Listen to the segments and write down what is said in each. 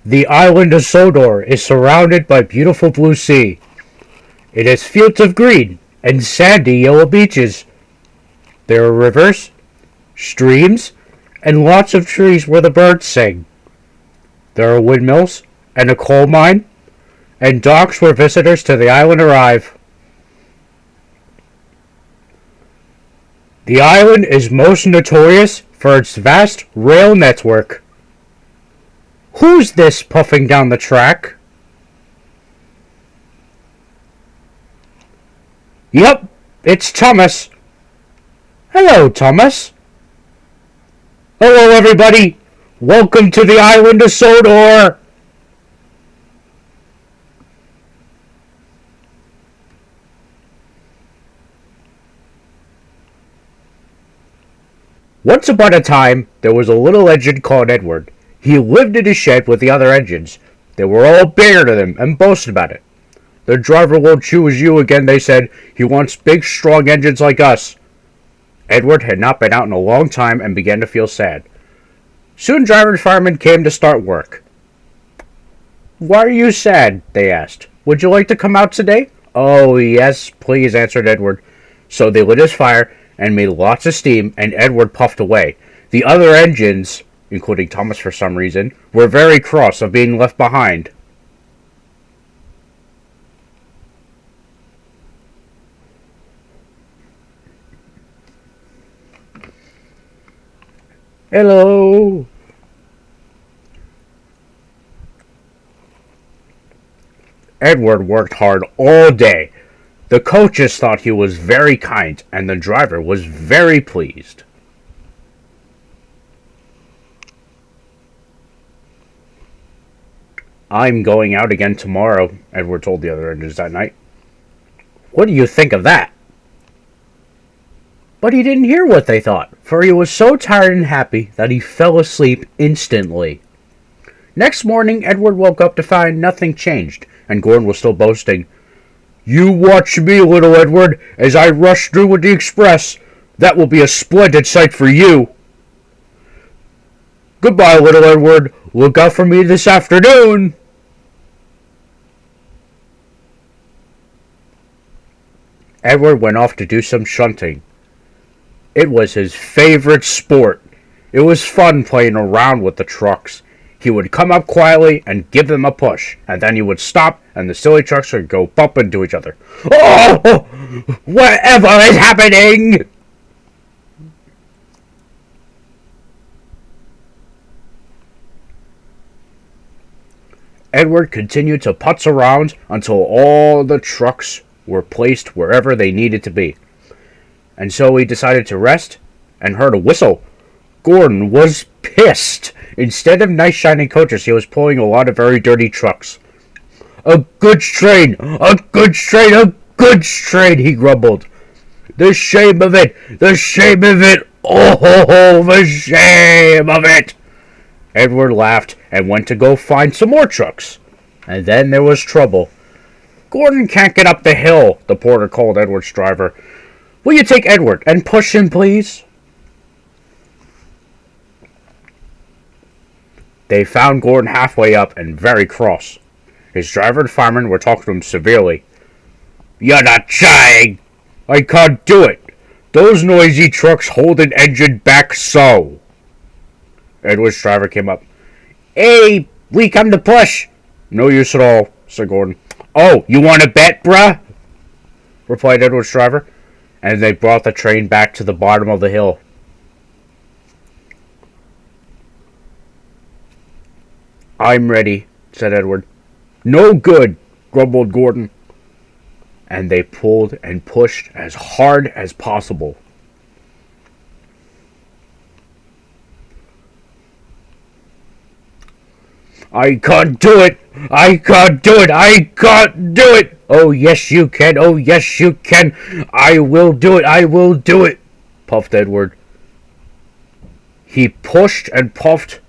The island of Sodor is surrounded by beautiful blue sea. It has fields of green and sandy yellow beaches. There are rivers, streams, and lots of trees where the birds sing. There are windmills and a coal mine and docks where visitors to the island arrive. The island is most notorious for its vast rail network. Who's this puffing down the track? Yup, it's Thomas. Hello, Thomas. Hello, everybody. Welcome to the island of Sodor. Once upon a time, there was a little engine called Edward. He lived in his shed with the other engines. They were all bigger than him and boasted about it. The driver won't choose you again, they said. He wants big, strong engines like us. Edward had not been out in a long time and began to feel sad. Soon driver and fireman came to start work. Why are you sad? They asked. Would you like to come out today? Oh, yes, please, answered Edward. So they lit his fire and made lots of steam, and Edward puffed away. The other engines, including Thomas for some reason, were very cross of being left behind. Hello. Edward worked hard all day. The coaches thought he was very kind, and the driver was very pleased. I'm going out again tomorrow, Edward told the other engines that night. What do you think of that? But he didn't hear what they thought, for he was so tired and happy that he fell asleep instantly. Next morning, Edward woke up to find nothing changed, and Gordon was still boasting. You watch me, little Edward, as I rush through with the express. That will be a splendid sight for you. Goodbye, little Edward. Look out for me this afternoon. Edward went off to do some shunting. It was his favorite sport. It was fun playing around with the trucks. He would come up quietly and give them a push, and then he would stop, and the silly trucks would go bump into each other. Oh! Whatever is happening? Edward continued to putz around until all the trucks were placed wherever they needed to be. And so he decided to rest and heard a whistle. Gordon was pissed. Instead of nice shining coaches, he was pulling a lot of very dirty trucks. A goods train! A goods train! A goods train! He grumbled. The shame of it! The shame of it! Oh, the shame of it! Edward laughed and went to go find some more trucks. And then there was trouble. Gordon can't get up the hill, the porter called Edward's driver. Will you take Edward and push him, please? They found Gordon halfway up and very cross. His driver and fireman were talking to him severely. You're not trying! I can't do it! Those noisy trucks hold an engine back so! Edward's driver came up. Hey, we come to push! No use at all, said Gordon. Oh, you want to bet, bruh? Replied Edward's driver, and they brought the train back to the bottom of the hill. I'm ready, said Edward. No good, grumbled Gordon. And they pulled and pushed as hard as possible. I can't do it! I can't do it! I can't do it! Oh, yes, you can! Oh, yes, you can! I will do it! I will do it! Puffed Edward. He pushed and puffed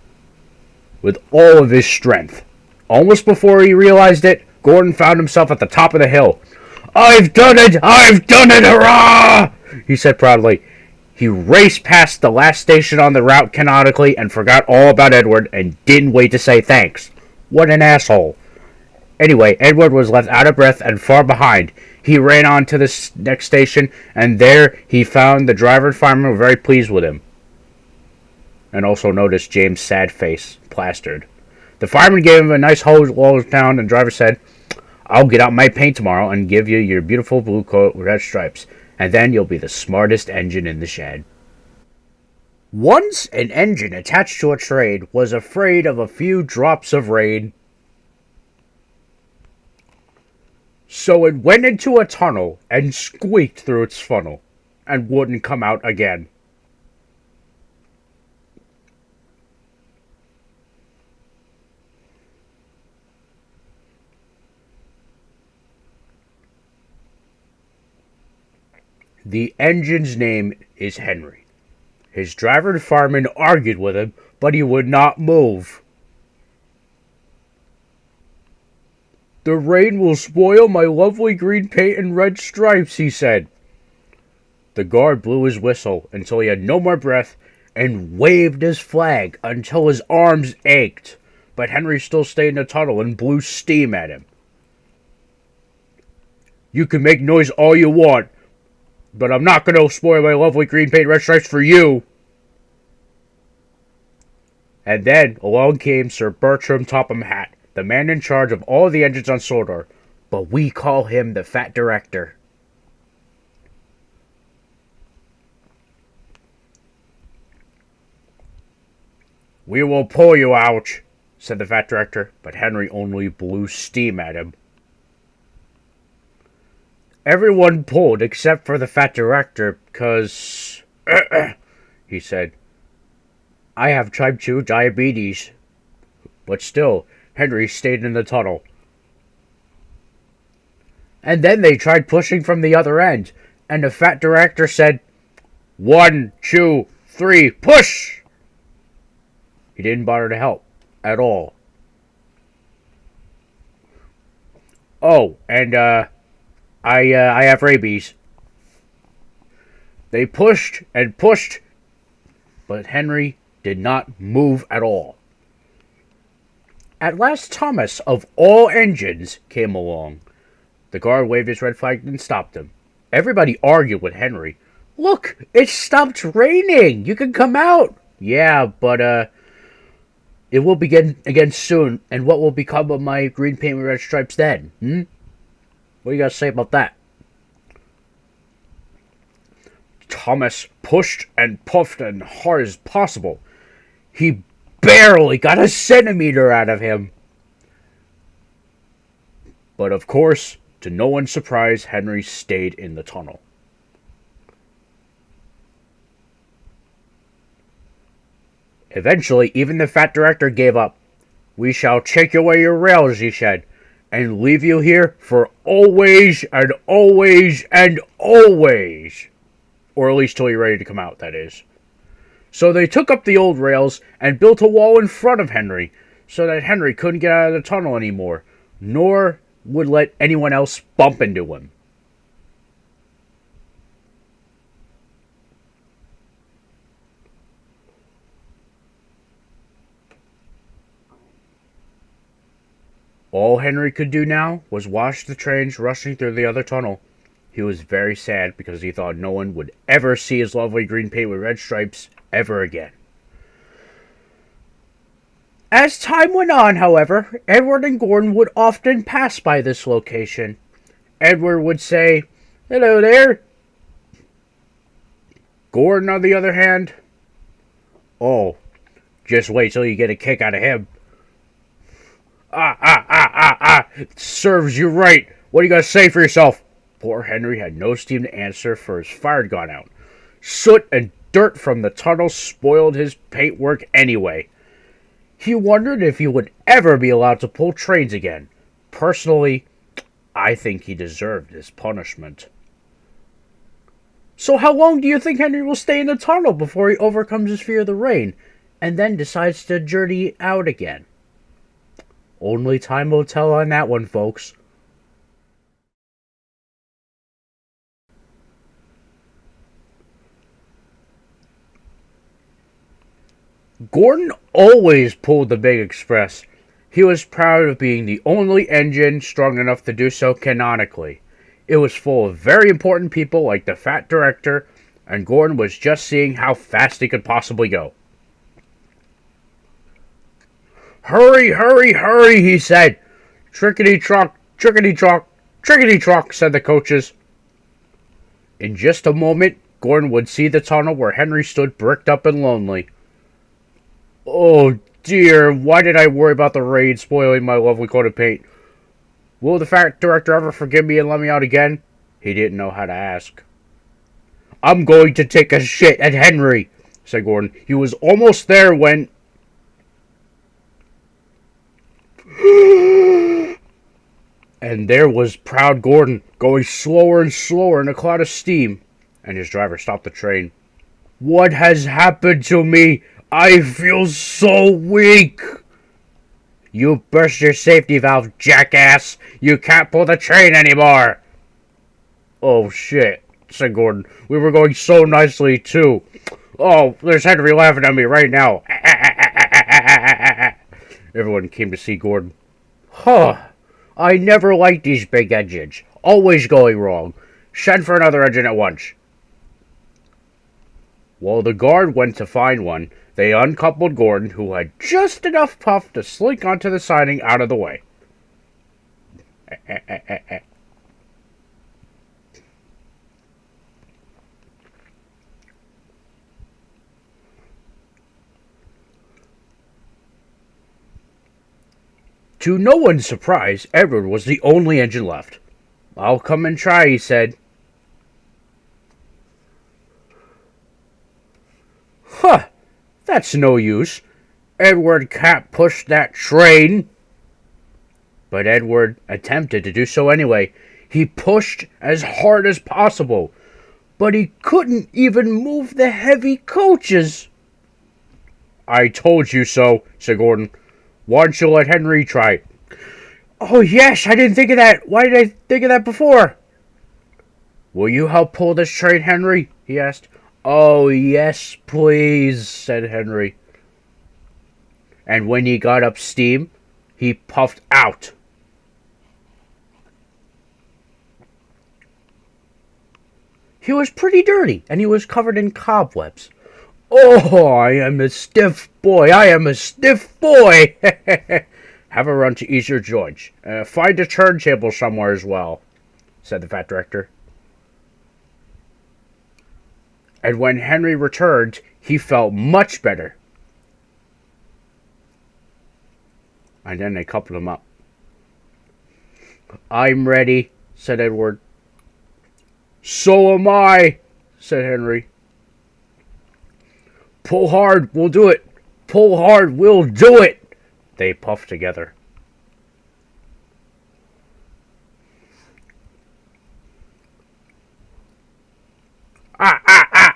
with all of his strength. Almost before he realized it, Gordon found himself at the top of the hill. I've done it! I've done it! Hurrah! He said proudly. He raced past the last station on the route canonically and forgot all about Edward and didn't wait to say thanks. What an asshole. Anyway, Edward was left out of breath and far behind. He ran on to the next station, and there he found the driver and fireman were very pleased with him. And also noticed James' sad face, plastered. The fireman gave him a nice hose down, and the driver said, "I'll get out my paint tomorrow and give you your beautiful blue coat with red stripes, and then you'll be the smartest engine in the shed." Once an engine attached to a train was afraid of a few drops of rain. So it went into a tunnel and squeaked through its funnel and wouldn't come out again. The engine's name is Henry. His driver and fireman argued with him, but he would not move. "The rain will spoil my lovely green paint and red stripes," he said. The guard blew his whistle until he had no more breath and waved his flag until his arms ached, but Henry still stayed in the tunnel and blew steam at him. "You can make noise all you want, but I'm not going to spoil my lovely green paint and red stripes for you." And then along came Sir Bertram Topham Hatt, the man in charge of all the engines on Sodor, but we call him the Fat Director. "We will pull you out," said the Fat Director, but Henry only blew steam at him. Everyone pulled except for the Fat Director, because, he said, "I have type 2 diabetes." But still, Henry stayed in the tunnel. And then they tried pushing from the other end, and the Fat Director said, "1, 2, 3, push!" He didn't bother to help at all. "Oh, and I have rabies." They pushed and pushed, but Henry did not move at all. At last Thomas, of all engines, came along. The guard waved his red flag and stopped him. Everybody argued with Henry. "Look, it stopped raining. You can come out." "Yeah, but it will begin again soon, and what will become of my green paint with red stripes then? What do you got to say about that?" Thomas pushed and puffed as hard as possible. He barely got a centimeter out of him. But of course, to no one's surprise, Henry stayed in the tunnel. Eventually, even the Fat Director gave up. "We shall take away your rails," he said, "and leave you here for always and always and always. Or at least till you're ready to come out, that is." So they took up the old rails and built a wall in front of Henry, so that Henry couldn't get out of the tunnel anymore, nor would let anyone else bump into him. All Henry could do now was watch the trains rushing through the other tunnel. He was very sad because he thought no one would ever see his lovely green paint with red stripes ever again. As time went on, however, Edward and Gordon would often pass by this location. Edward would say, "Hello there." Gordon, on the other hand, "Oh, just wait till you get a kick out of him." Serves you right. What do you got to say for yourself?" Poor Henry had no steam to answer, for his fire had gone out. Soot and dirt from the tunnel spoiled his paintwork anyway. He wondered if he would ever be allowed to pull trains again. Personally, I think he deserved his punishment. So how long do you think Henry will stay in the tunnel before he overcomes his fear of the rain, and then decides to journey out again? Only time will tell on that one, folks. Gordon always pulled the big express, He was proud of being the only engine strong enough to do so canonically. It was full of very important people like the Fat Director, and Gordon was just seeing how fast he could possibly go. "Hurry, hurry, hurry," he said. "Trickety-trock, trickety-trock, trickety-trock," said the coaches. In just a moment, Gordon would see the tunnel where Henry stood bricked up and lonely. "Oh dear, why did I worry about the rain spoiling my lovely coat of paint? Will the Fat Director ever forgive me and let me out again?" He didn't know how to ask. "I'm going to take a shit at Henry," said Gordon. He was almost there when... And there was proud Gordon, going slower and slower in a cloud of steam, and his driver stopped the train. "What has happened to me? I feel so weak." "You burst your safety valve, jackass. You can't pull the train anymore." "Oh, shit," said Gordon. "We were going so nicely, too. Oh, there's Henry laughing at me right now." Everyone came to see Gordon. "Huh. I never liked these big engines. Always going wrong. Send for another engine at once." While the guard went to find one, they uncoupled Gordon, who had just enough puff to slink onto the siding out of the way. To no one's surprise, Edward was the only engine left. "I'll come and try," he said. "Huh, that's no use. Edward can't push that train." But Edward attempted to do so anyway. He pushed as hard as possible, but he couldn't even move the heavy coaches. "I told you so," said Gordon. "Why don't you let Henry try?" "Oh, yes, I didn't think of that. Why did I think of that before?" "Will you help pull this train, Henry?" he asked. "Oh, yes, please," said Henry. And when he got up steam, he puffed out. He was pretty dirty, and he was covered in cobwebs. "Oh, I am a stiff boy. I am a stiff boy." "Have a run to ease your joints. Find a turntable somewhere as well," said the Fat Director. And when Henry returned, he felt much better. And then they coupled him up. "I'm ready," said Edward. "So am I," said Henry. "Pull hard, we'll do it. Pull hard, we'll do it," they puffed together.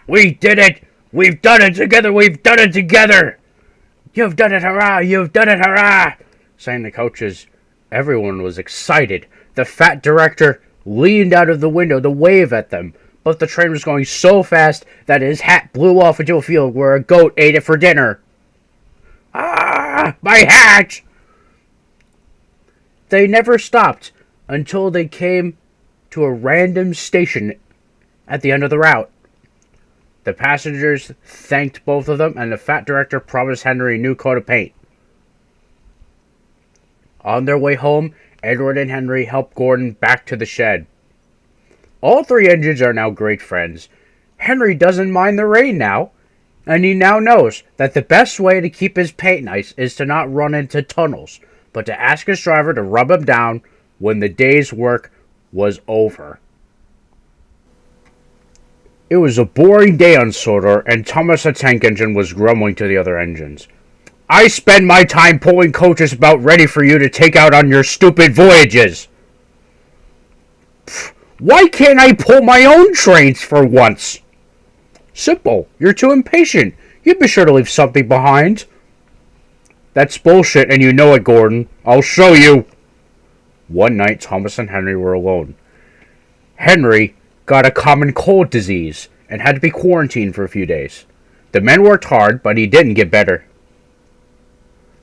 "We did it! We've done it together! We've done it together!" "You've done it, hurrah! You've done it, hurrah!" sang the coaches. Everyone was excited. The Fat Director leaned out of the window to wave at them, but the train was going so fast that his hat blew off into a field where a goat ate it for dinner. "Ah, my hat!" They never stopped until they came to a random station at the end of the route. The passengers thanked both of them, and the Fat Director promised Henry a new coat of paint. On their way home, Edward and Henry helped Gordon back to the shed. All three engines are now great friends. Henry doesn't mind the rain now, and he now knows that the best way to keep his paint nice is to not run into tunnels, but to ask his driver to rub him down when the day's work was over. It was a boring day on Sodor, and Thomas the tank engine was grumbling to the other engines. "I spend my time pulling coaches about ready for you to take out on your stupid voyages. Why can't I pull my own trains for once?" "Simple. You're too impatient. You'd be sure to leave something behind." "That's bullshit, and you know it, Gordon. I'll show you." One night, Thomas and Henry were alone. Henry got a common cold disease and had to be quarantined for a few days. The men worked hard, but he didn't get better.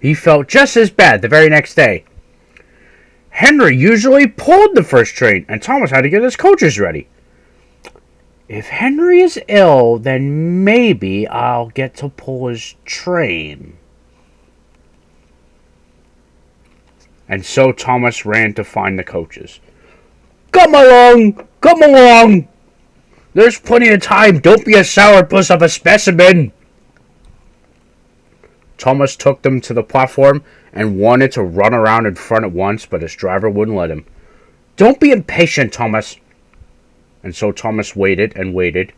he felt just as bad the very next day. Henry usually pulled the first train, and Thomas had to get his coaches ready. If Henry is ill, then maybe I'll get to pull his train. And so Thomas ran to find the coaches. Come along! Come along! There's plenty of time. Don't be a sourpuss of a specimen. Thomas took them to the platform and wanted to run around in front at once, but his driver wouldn't let him. Don't be impatient, Thomas. And so Thomas waited and waited.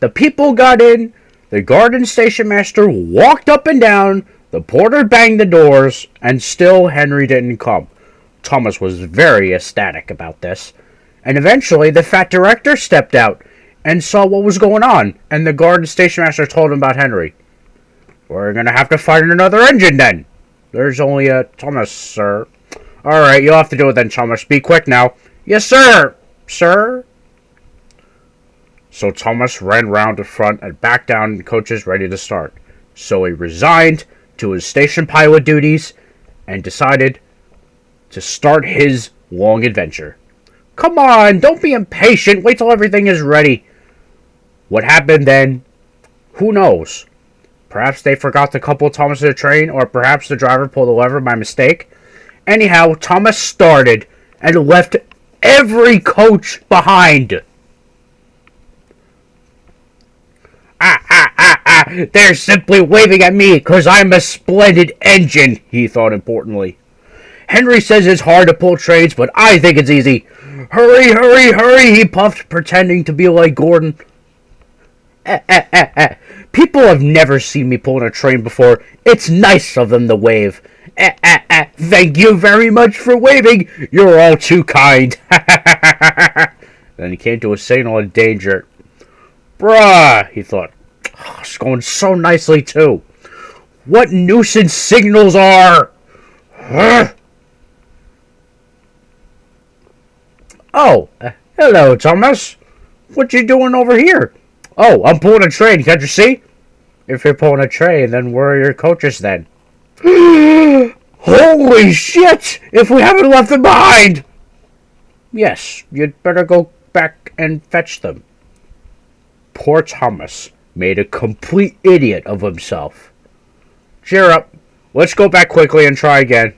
The people got in. The garden station master walked up and down. The porter banged the doors, and still Henry didn't come. Thomas was very ecstatic about this. And eventually the fat director stepped out and saw what was going on, and the garden station master told him about Henry. We're going to have to find another engine then. There's only a Thomas, sir. Alright, you'll have to do it then, Thomas. Be quick now. Yes, sir. Sir? So Thomas ran round the front and back down, the coaches ready to start. So he resigned to his station pilot duties and decided to start his long adventure. Come on, don't be impatient. Wait till everything is ready. What happened then? Who knows? Perhaps they forgot to couple Thomas to the train, or perhaps the driver pulled a lever by mistake. Anyhow, Thomas started and left every coach behind. They're simply waving at me because I'm a splendid engine, he thought importantly. Henry says it's hard to pull trains, but I think it's easy. Hurry, hurry, hurry, he puffed, pretending to be like Gordon. People have never seen me pulling a train before. It's nice of them to wave. Thank you very much for waving. You're all too kind. Then he came to a signal of danger. Bruh, he thought. Oh, it's going so nicely, too. What nuisance signals are? Oh, hello, Thomas. What you doing over here? Oh, I'm pulling a train, can't you see? If you're pulling a train, then where are your coaches then? Holy shit! If we haven't left them behind! Yes, you'd better go back and fetch them. Poor Thomas made a complete idiot of himself. Cheer up. Let's go back quickly and try again.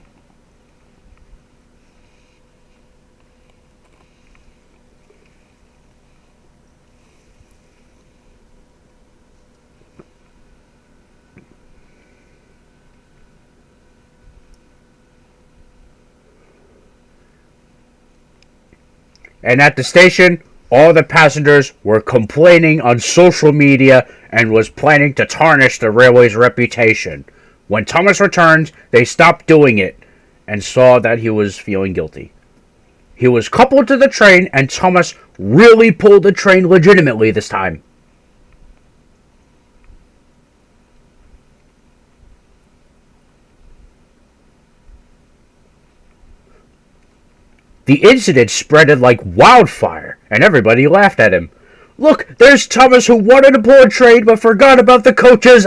And at the station, all the passengers were complaining on social media and was planning to tarnish the railway's reputation. When Thomas returned, they stopped doing it and saw that he was feeling guilty. He was coupled to the train, and Thomas really pulled the train legitimately this time. The incident spreaded like wildfire, and everybody laughed at him. Look, there's Thomas who wanted to pull a train but forgot about the coaches.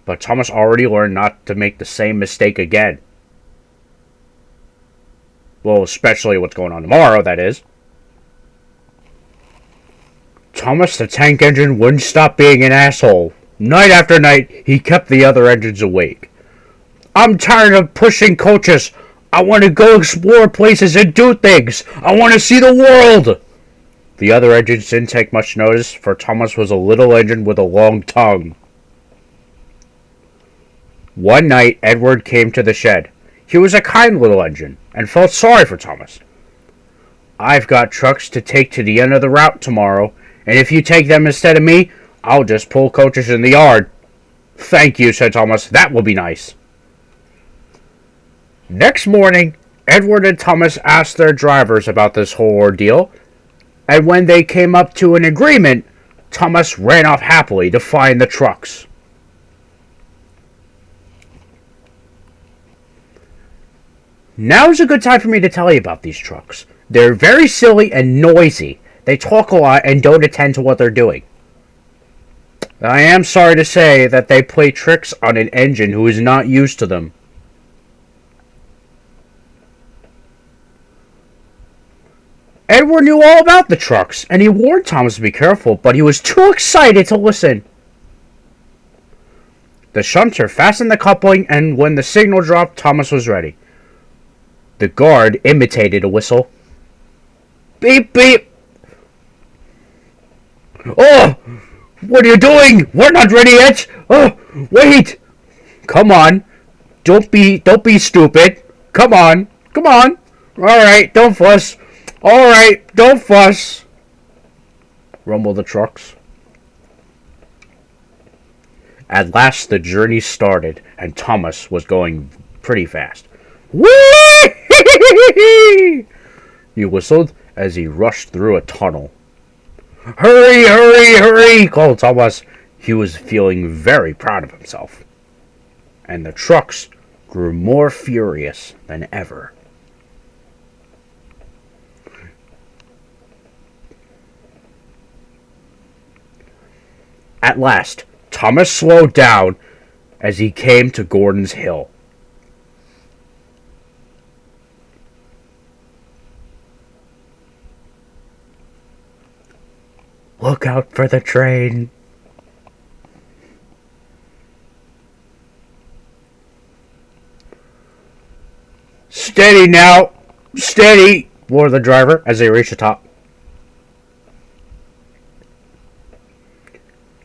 But Thomas already learned not to make the same mistake again. Well, especially what's going on tomorrow, that is. Thomas the tank engine wouldn't stop being an asshole. Night after night, he kept the other engines awake. I'm tired of pushing coaches. I want to go explore places and do things. I want to see the world. The other engines didn't take much notice, for Thomas was a little engine with a long tongue. One night, Edward came to the shed. He was a kind little engine, and felt sorry for Thomas. I've got trucks to take to the end of the route tomorrow, and if you take them instead of me, I'll just pull coaches in the yard. Thank you, said Thomas. That will be nice. Next morning, Edward and Thomas asked their drivers about this whole ordeal, and when they came up to an agreement, Thomas ran off happily to find the trucks. Now's a good time for me to tell you about these trucks. They're very silly and noisy. They talk a lot and don't attend to what they're doing. I am sorry to say that they play tricks on an engine who is not used to them. Edward knew all about the trucks, and he warned Thomas to be careful, but he was too excited to listen. The shunter fastened the coupling, and when the signal dropped, Thomas was ready. The guard imitated a whistle. Beep, beep! Oh! What are you doing? We're not ready yet! Oh! Wait! Come on! Don't be stupid! Come on! Come on! Alright, don't fuss! Alright, don't fuss! Rumbled the trucks. At last the journey started, and Thomas was going pretty fast. Whee! He whistled as he rushed through a tunnel. Hurry, hurry, hurry, called Thomas. He was feeling very proud of himself. And the trucks grew more furious than ever. At last, Thomas slowed down as he came to Gordon's Hill. Look out for the train. Steady now! Steady! Roared the driver as they reached the top.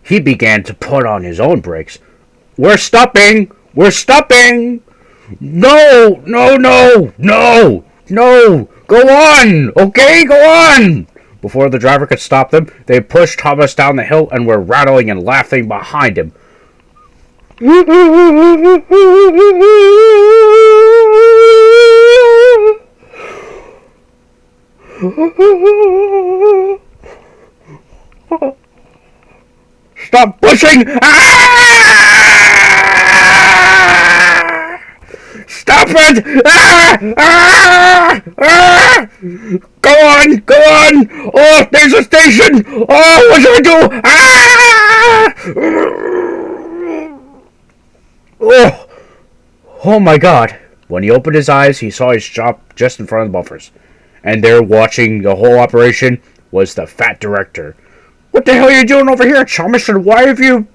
He began to put on his own brakes. We're stopping! We're stopping! No! No, no! No! No! Go on! Okay, go on! Before the driver could stop them, they pushed Thomas down the hill and were rattling and laughing behind him. Stop pushing! Ah! Stop it! Ah! Ah! Ah! Go on! Go on! Oh, there's a station! Oh, what should I do? Ah! Oh! Oh my God! When he opened his eyes, he saw his shop just in front of the buffers. And there, watching the whole operation, was the fat director. What the hell are you doing over here, Thomas, and why have you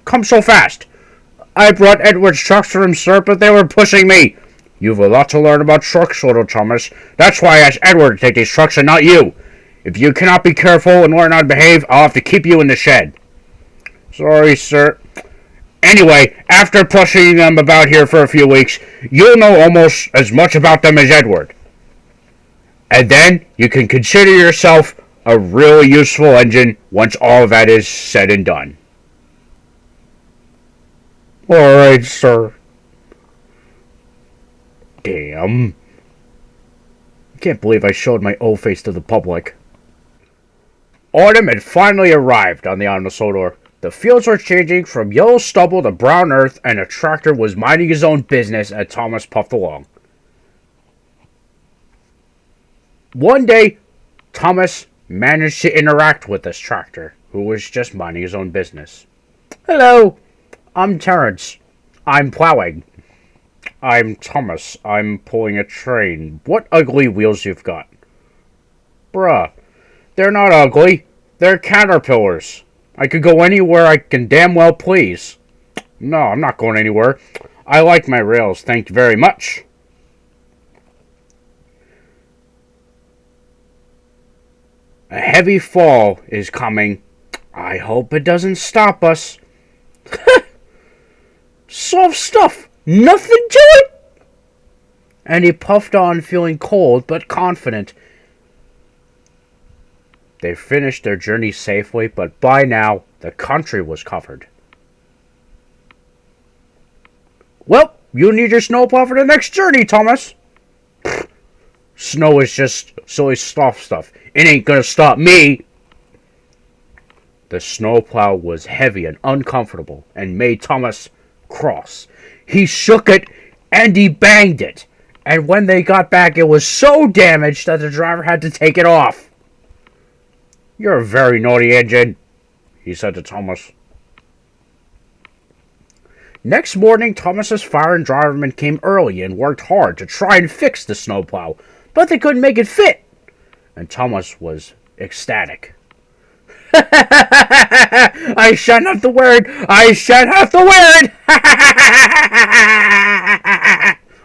come so fast? I brought Edward's trucks for him, sir, but they were pushing me. You've a lot to learn about trucks, little Thomas. That's why I asked Edward to take these trucks and not you. If you cannot be careful and learn how to behave, I'll have to keep you in the shed. Sorry, sir. Anyway, after pushing them about here for a few weeks, you'll know almost as much about them as Edward. And then you can consider yourself a really useful engine once all of that is said and done. Alright, sir. Damn. I can't believe I showed my old face to the public. Autumn had finally arrived on the island of Sodor. The fields were changing from yellow stubble to brown earth, and a tractor was minding his own business as Thomas puffed along. One day, Thomas managed to interact with this tractor, who was just minding his own business. Hello, I'm Terence. I'm plowing. I'm Thomas. I'm pulling a train. What ugly wheels you've got. Bruh, they're not ugly. They're caterpillars. I could go anywhere I can damn well please. No, I'm not going anywhere. I like my rails, thank you very much. A heavy fall is coming. I hope it doesn't stop us. Soft stuff. Nothing to it. And he puffed on, feeling cold but confident. They finished their journey safely, but by now, the country was covered. Well, you need your snowplow for the next journey, Thomas. Snow is just silly soft stuff. It ain't gonna stop me. The snowplow was heavy and uncomfortable and made Thomas cross. He shook it and he banged it. And when they got back, it was so damaged that the driver had to take it off. You're a very naughty engine, he said to Thomas. Next morning, Thomas's fire and drivermen came early and worked hard to try and fix the snowplow, but they couldn't make it fit, and Thomas was ecstatic. I shan't have to wear it! I shan't have to wear it!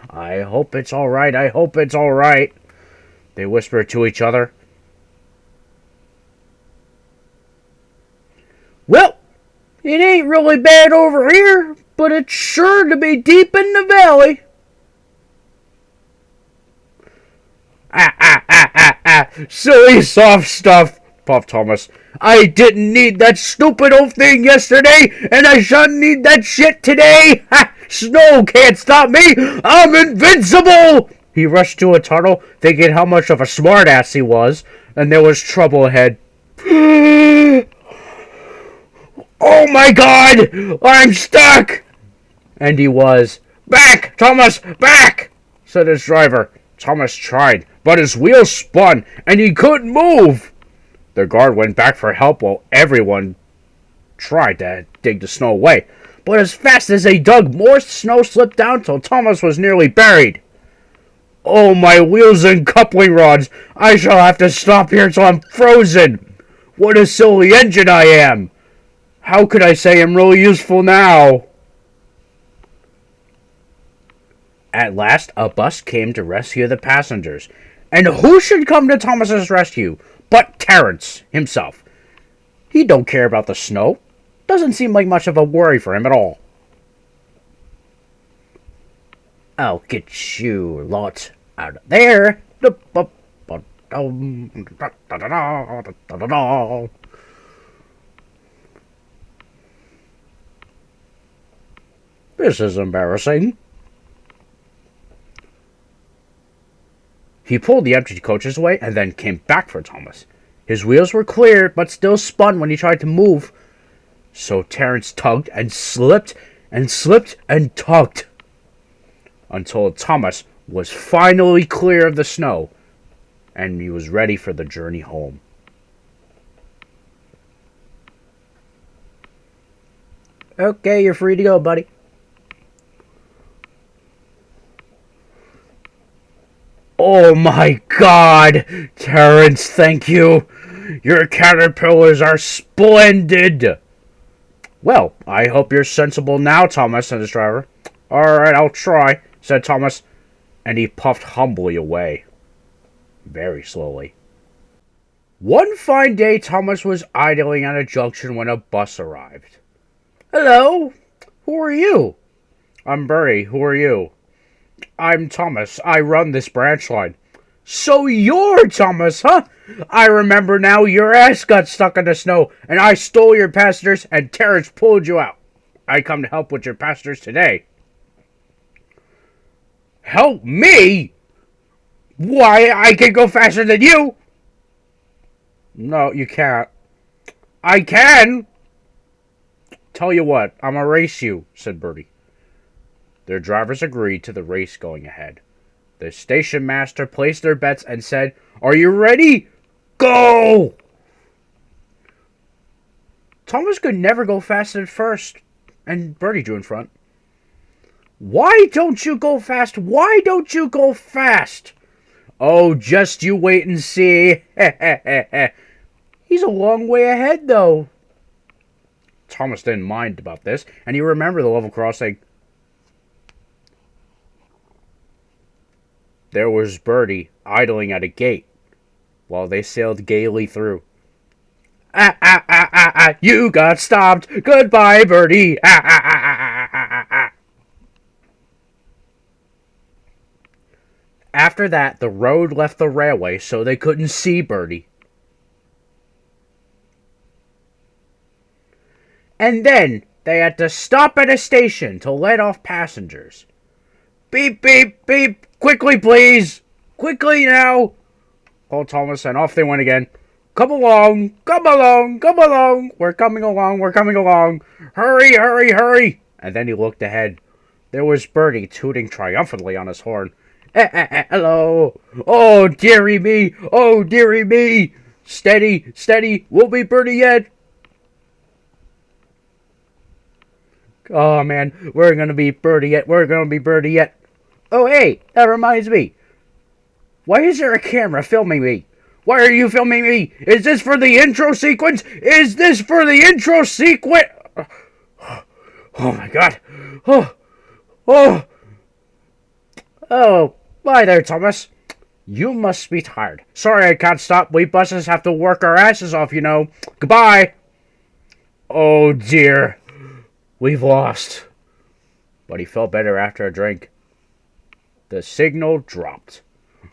I hope it's alright, I hope it's alright, they whispered to each other. Well, it ain't really bad over here, but it's sure to be deep in the valley. Silly soft stuff, puffed Thomas. I didn't need that stupid old thing yesterday, and I shan't need that shit today. Ha! Snow can't stop me. I'm invincible. He rushed to a tunnel, thinking how much of a smartass he was, and there was trouble ahead. Oh my God! I'm stuck! And he was. Back, Thomas, back! Said his driver. Thomas tried, but his wheels spun, and he couldn't move. The guard went back for help while everyone tried to dig the snow away. But as fast as they dug, more snow slipped down till Thomas was nearly buried. Oh, my wheels and coupling rods! I shall have to stop here till I'm frozen! What a silly engine I am! How could I say I'm really useful now? At last, a bus came to rescue the passengers. And who should come to Thomas's rescue but Terence himself? He don't care about the snow. Doesn't seem like much of a worry for him at all. I'll get you lot out of there. This is embarrassing. He pulled the empty coaches away and then came back for Thomas. His wheels were clear, but still spun when he tried to move. So Terence tugged and slipped and slipped and tugged until Thomas was finally clear of the snow and he was ready for the journey home. Okay, you're free to go, buddy. Oh my God, Terence, thank you. Your caterpillars are splendid. Well, I hope you're sensible now, Thomas, said his driver. All right, I'll try, said Thomas, and he puffed humbly away. Very slowly. One fine day, Thomas was idling at a junction when a bus arrived. Hello, who are you? I'm Bertie, who are you? I'm Thomas, I run this branch line. So you're Thomas, huh? I remember now, your ass got stuck in the snow, and I stole your passengers, and Terence pulled you out. I come to help with your passengers today. Help me? Why, I can go faster than you. No, you can't. I can. Tell you what, I'm gonna race you, said Bertie. Their drivers agreed to the race going ahead. The station master placed their bets and said, Are you ready? Go! Thomas could never go fast at first, and Bertie drew in front. Why don't you go fast? Why don't you go fast? Oh, just you wait and see. He's a long way ahead, though. Thomas didn't mind about this, and he remembered the level crossing. There was Bertie idling at a gate while they sailed gaily through. You got stopped. Goodbye, Bertie. After that, the road left the railway so they couldn't see Bertie. And then they had to stop at a station to let off passengers. Beep, beep, beep. Quickly, please. Quickly now. Called Thomas, and off they went again. Come along. Come along. Come along. We're coming along. We're coming along. Hurry, hurry, hurry. And then he looked ahead. There was Bertie tooting triumphantly on his horn. Hello. Oh, dearie me. Oh, dearie me. Steady, steady. We'll be Bertie yet. Oh man, we're gonna be Bertie yet. We're gonna be Bertie yet. Oh hey, that reminds me. Why is there a camera filming me? Why are you filming me? Is this for the intro sequence? Is this for the intro sequence? Oh my god. Oh, oh, oh. Bye there, Thomas. You must be tired. Sorry I can't stop. We buses have to work our asses off, you know. Goodbye. Oh dear. We've lost. But he felt better after a drink. The signal dropped.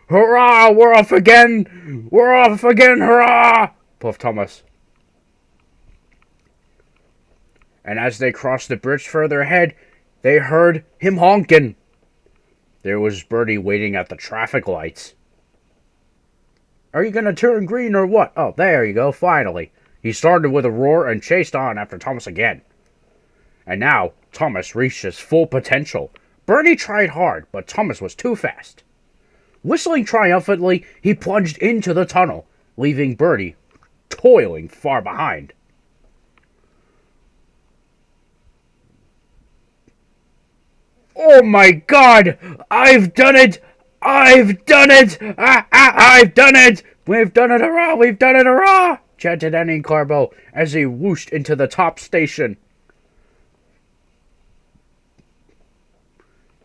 Hurrah! We're off again! We're off again! Hurrah! Puffed Thomas. And as they crossed the bridge further ahead, they heard him honking. There was Bertie waiting at the traffic lights. Are you going to turn green or what? Oh, there you go, finally. He started with a roar and chased on after Thomas again. And now, Thomas reached his full potential. Bertie tried hard, but Thomas was too fast. Whistling triumphantly, he plunged into the tunnel, leaving Bertie toiling far behind. Oh my god! I've done it! I've done it! I've done it! We've done it, hurrah! We've done it, hurrah! Chanted Annie Carbo as he whooshed into the top station.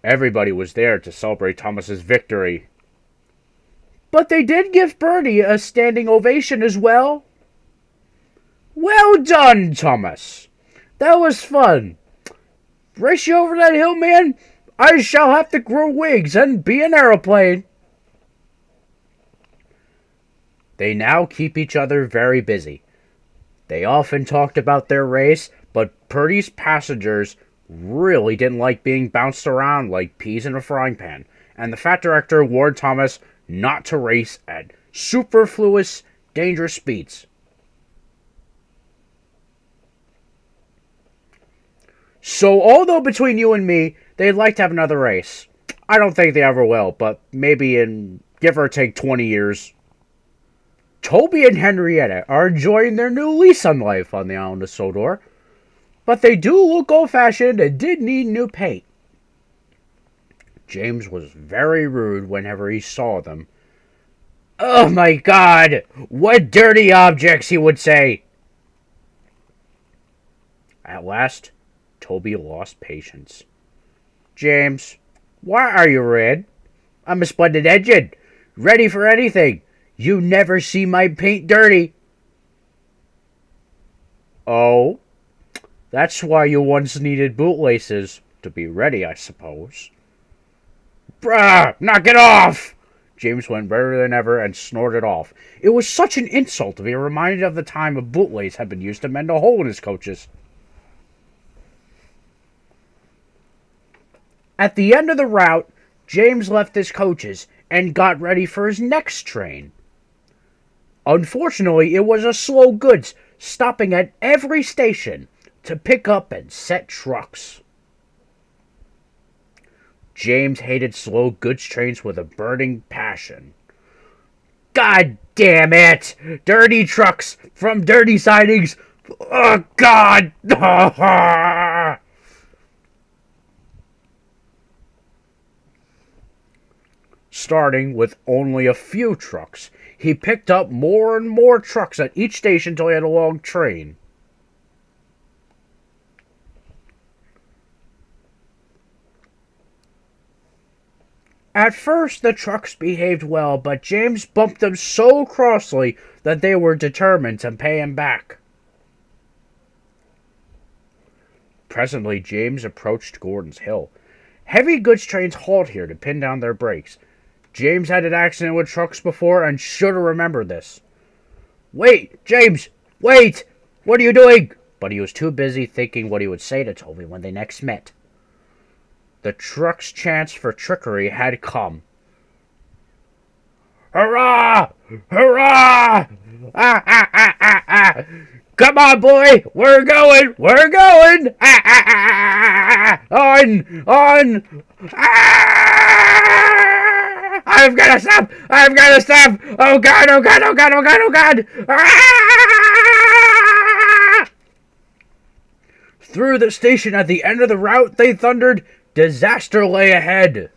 Everybody was there to celebrate Thomas's victory. But they did give Bertie a standing ovation as well. Well done, Thomas. That was fun. Race you over that hill, man. I shall have to grow wings and be an aeroplane. They now keep each other very busy. They often talked about their race, but Bertie's passengers really didn't like being bounced around like peas in a frying pan, and the Fat Director warned Thomas not to race at superfluous, dangerous speeds. So, although between you and me, they'd like to have another race. I don't think they ever will, but maybe in, give or take, 20 years. Toby and Henrietta are enjoying their new lease on life on the island of Sodor, but they do look old-fashioned and did need new paint. James was very rude whenever he saw them. Oh my god! What dirty objects, he would say! At last, Toby lost patience. James, why are you red? I'm a splendid engine, ready for anything. You never see my paint dirty. Oh, that's why you once needed bootlaces, to be ready, I suppose. Bruh, knock it off! James went redder than ever and snorted off. It was such an insult to be reminded of the time a bootlace had been used to mend a hole in his coaches. At the end of the route, James left his coaches and got ready for his next train. Unfortunately, it was a slow goods, stopping at every station to pick up and set trucks. James hated slow goods trains with a burning passion. God damn it! Dirty trucks from dirty sidings! Oh, God! Starting with only a few trucks, he picked up more and more trucks at each station until he had a long train. At first, the trucks behaved well, but James bumped them so crossly that they were determined to pay him back. Presently, James approached Gordon's Hill. Heavy goods trains halt here to pin down their brakes. James had an accident with trucks before and should have remembered this. Wait, James, wait! What are you doing? But he was too busy thinking what he would say to Toby when they next met. The truck's chance for trickery had come. Hurrah! Hurrah! Ah, ah, ah, ah, ah! Come on, boy! We're going! We're going! Ah, ah, ah, ah! On! On! Ah! I've got to stop! I've got to stop! Oh God! Oh God! Oh God! Oh God! Oh God! Ah! Through the station at the end of the route, they thundered, "Disaster lay ahead."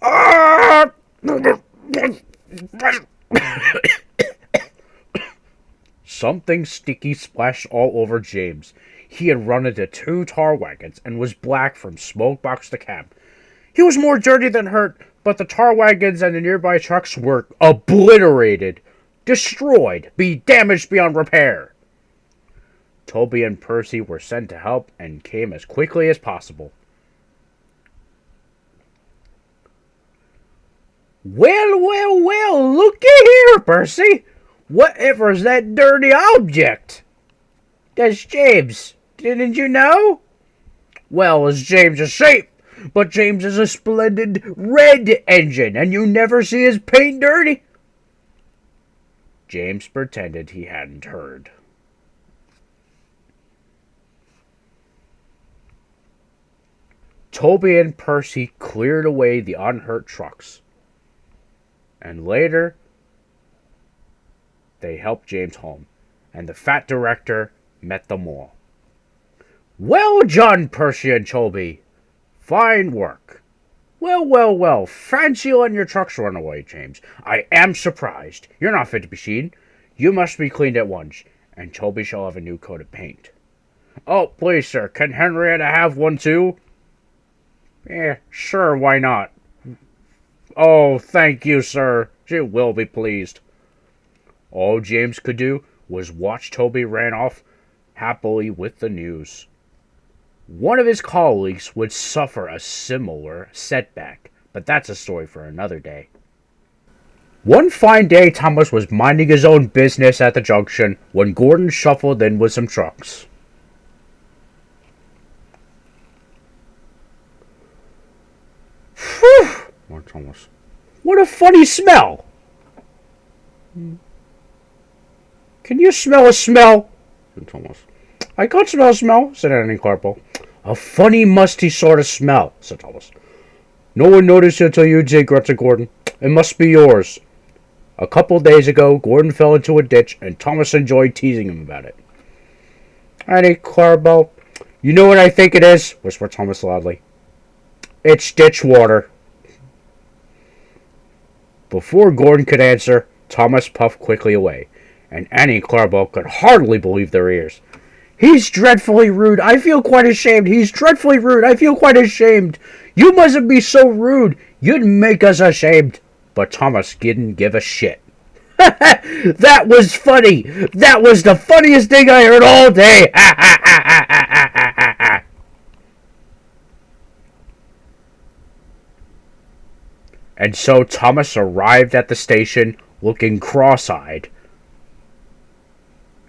Ah! Something sticky splashed all over James. He had run into 2 tar wagons and was black from smoke box to cab. He was more dirty than hurt, but the tar wagons and the nearby trucks were obliterated, destroyed, damaged beyond repair. Toby and Percy were sent to help and came as quickly as possible. Well, looky here, Percy. Whatever's that dirty object? That's James. Didn't you know? Well, is James a shape? But James is a splendid red engine, and you never see his paint dirty. James pretended he hadn't heard. Toby and Percy cleared away the unhurt trucks. And later, they helped James home, and the fat director met them all. Well done, Percy and Toby. Fine work. Well, fancy letting your trucks run away, James. I am surprised. You're not fit to be seen. You must be cleaned at once, and Toby shall have a new coat of paint. Oh, please, sir, can Henrietta have one too? Sure, why not? Oh, thank you, sir. She will be pleased. All James could do was watch Toby ran off happily with the news. One of his colleagues would suffer a similar setback, but that's a story for another day. One fine day, Thomas was minding his own business at the junction when Gordon shuffled in with some trucks. Phew! Thomas. What a funny smell! Can you smell a smell? Thomas. I can't smell a smell, said Annie Clarpo. A funny, musty sort of smell, said Thomas. No one noticed it until you did, grunted Gordon. It must be yours. A couple days ago, Gordon fell into a ditch, and Thomas enjoyed teasing him about it. Annie Clarpo, you know what I think it is, whispered Thomas loudly. It's ditch water. Before Gordon could answer, Thomas puffed quickly away, and Annie and Clarbo could hardly believe their ears. He's dreadfully rude. I feel quite ashamed. He's dreadfully rude. I feel quite ashamed. You mustn't be so rude. You'd make us ashamed. But Thomas didn't give a shit. That was funny. That was the funniest thing I heard all day. And so Thomas arrived at the station looking cross-eyed.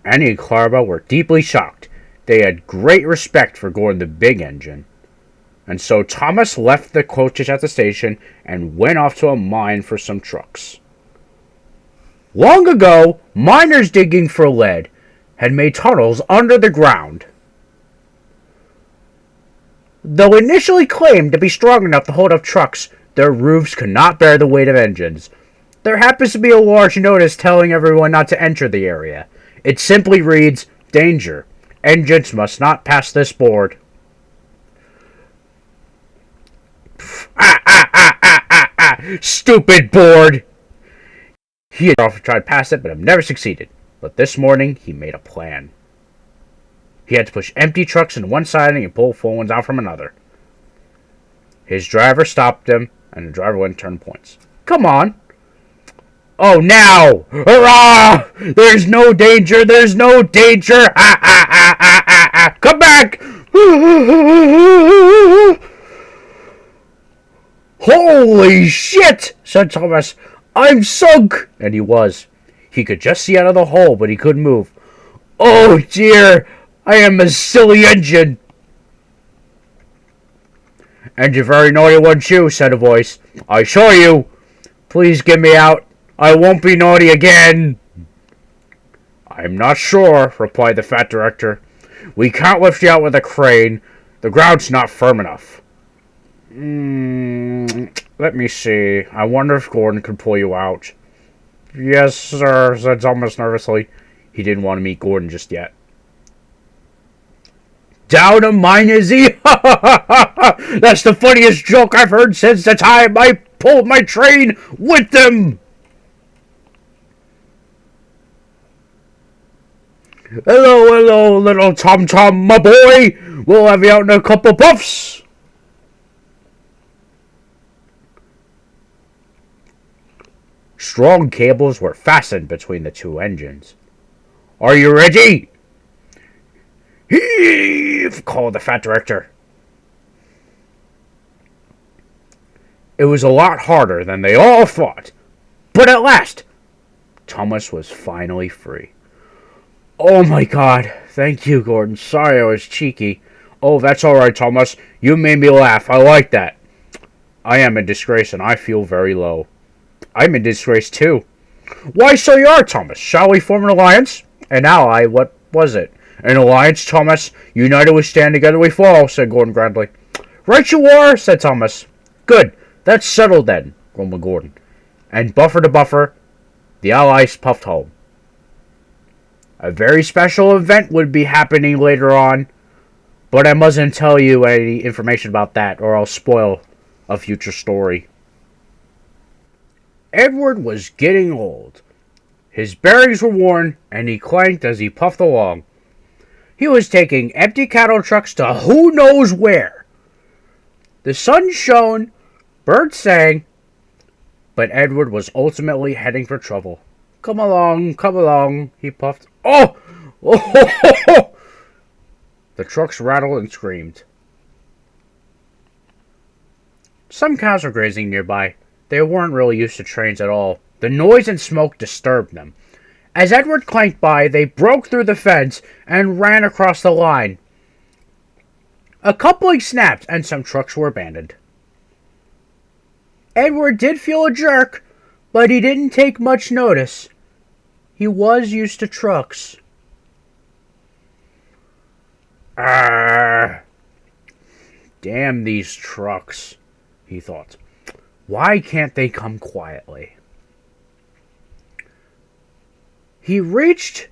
Annie and Clarabelle were deeply shocked. They had great respect for Gordon the Big Engine. And so Thomas left the coaches at the station and went off to a mine for some trucks. Long ago, miners digging for lead had made tunnels under the ground. Though initially claimed to be strong enough to hold up trucks, their roofs could not bear the weight of engines. There happens to be a large notice telling everyone not to enter the area. It simply reads, "Danger. Engines must not pass this board." Stupid board! He had often tried past it, but had never succeeded. But this morning, he made a plan. He had to push empty trucks in one siding and pull full ones out from another. His driver stopped him, and the driver went and turned points. Come on! Oh, now! Hurrah! There's no danger! There's no danger! Come back! Holy shit! Said Thomas. I'm sunk! And he was. He could just see out of the hole, but he couldn't move. Oh dear! I am a silly engine! And you're very naughty one too, said a voice. I assure you! Please get me out. I won't be naughty again. I'm not sure, replied the fat director. We can't lift you out with a crane. The ground's not firm enough. Let me see. I wonder if Gordon could pull you out. Yes, sir, said Thomas nervously. He didn't want to meet Gordon just yet. Down a mine is he? That's the funniest joke I've heard since the time I pulled my train with them. Hello, hello, little Tom Tom, my boy. We'll have you out in a couple puffs. Strong cables were fastened between the two engines. Are you ready? Heave! Called the fat director. It was a lot harder than they all thought. But at last, Thomas was finally free. Oh my God. Thank you, Gordon. Sorry I was cheeky. Oh, that's alright, Thomas. You made me laugh. I like that. I am in disgrace and I feel very low. I'm in disgrace too. Why, so you are, Thomas. Shall we form an alliance? An ally? What was it? An alliance, Thomas. United we stand, together we fall, said Gordon grandly. Right you are, said Thomas. Good. That's settled then, grumbled Gordon. And buffer to buffer, the allies puffed home. A very special event would be happening later on, but I mustn't tell you any information about that, or I'll spoil a future story. Edward was getting old. His bearings were worn, and he clanked as he puffed along. He was taking empty cattle trucks to who knows where. The sun shone, birds sang, but Edward was ultimately heading for trouble. Come along, he puffed. Oh! Oh! The trucks rattled and screamed. Some cows were grazing nearby. They weren't really used to trains at all. The noise and smoke disturbed them. As Edward clanked by, they broke through the fence and ran across the line. A coupling snapped and some trucks were abandoned. Edward did feel a jerk, but he didn't take much notice. He was used to trucks. Damn these trucks, he thought. Why can't they come quietly? He reached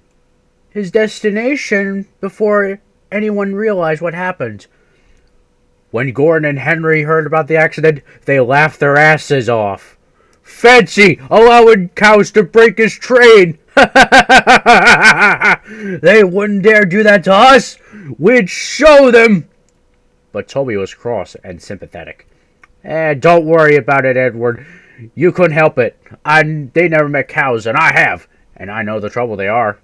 his destination before anyone realized what happened. When Gordon and Henry heard about the accident, they laughed their asses off. Fancy allowing cows to break his train! They wouldn't dare do that to us! We'd show them! But Toby was cross and sympathetic. Don't worry about it, Edward. You couldn't help it. They never met cows, and I have. And I know the trouble they are.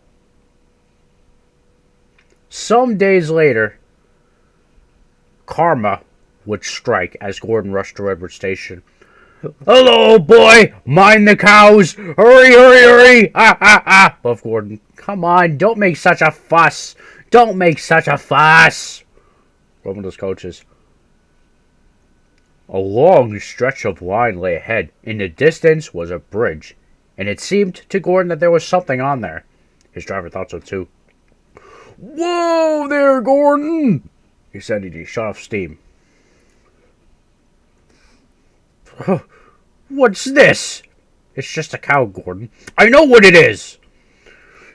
Some days later, karma would strike as Gordon rushed to Redwood Station. Hello, boy! Mind the cows! Hurry, hurry, hurry! Buff Gordon. Come on, don't make such a fuss! Don't make such a fuss! Grumbled his coaches. A long stretch of line lay ahead. In the distance was a bridge, and it seemed to Gordon that there was something on there. His driver thought so too. Whoa there, Gordon! He said as he shut off steam. What's this? It's just a cow, Gordon. I know what it is!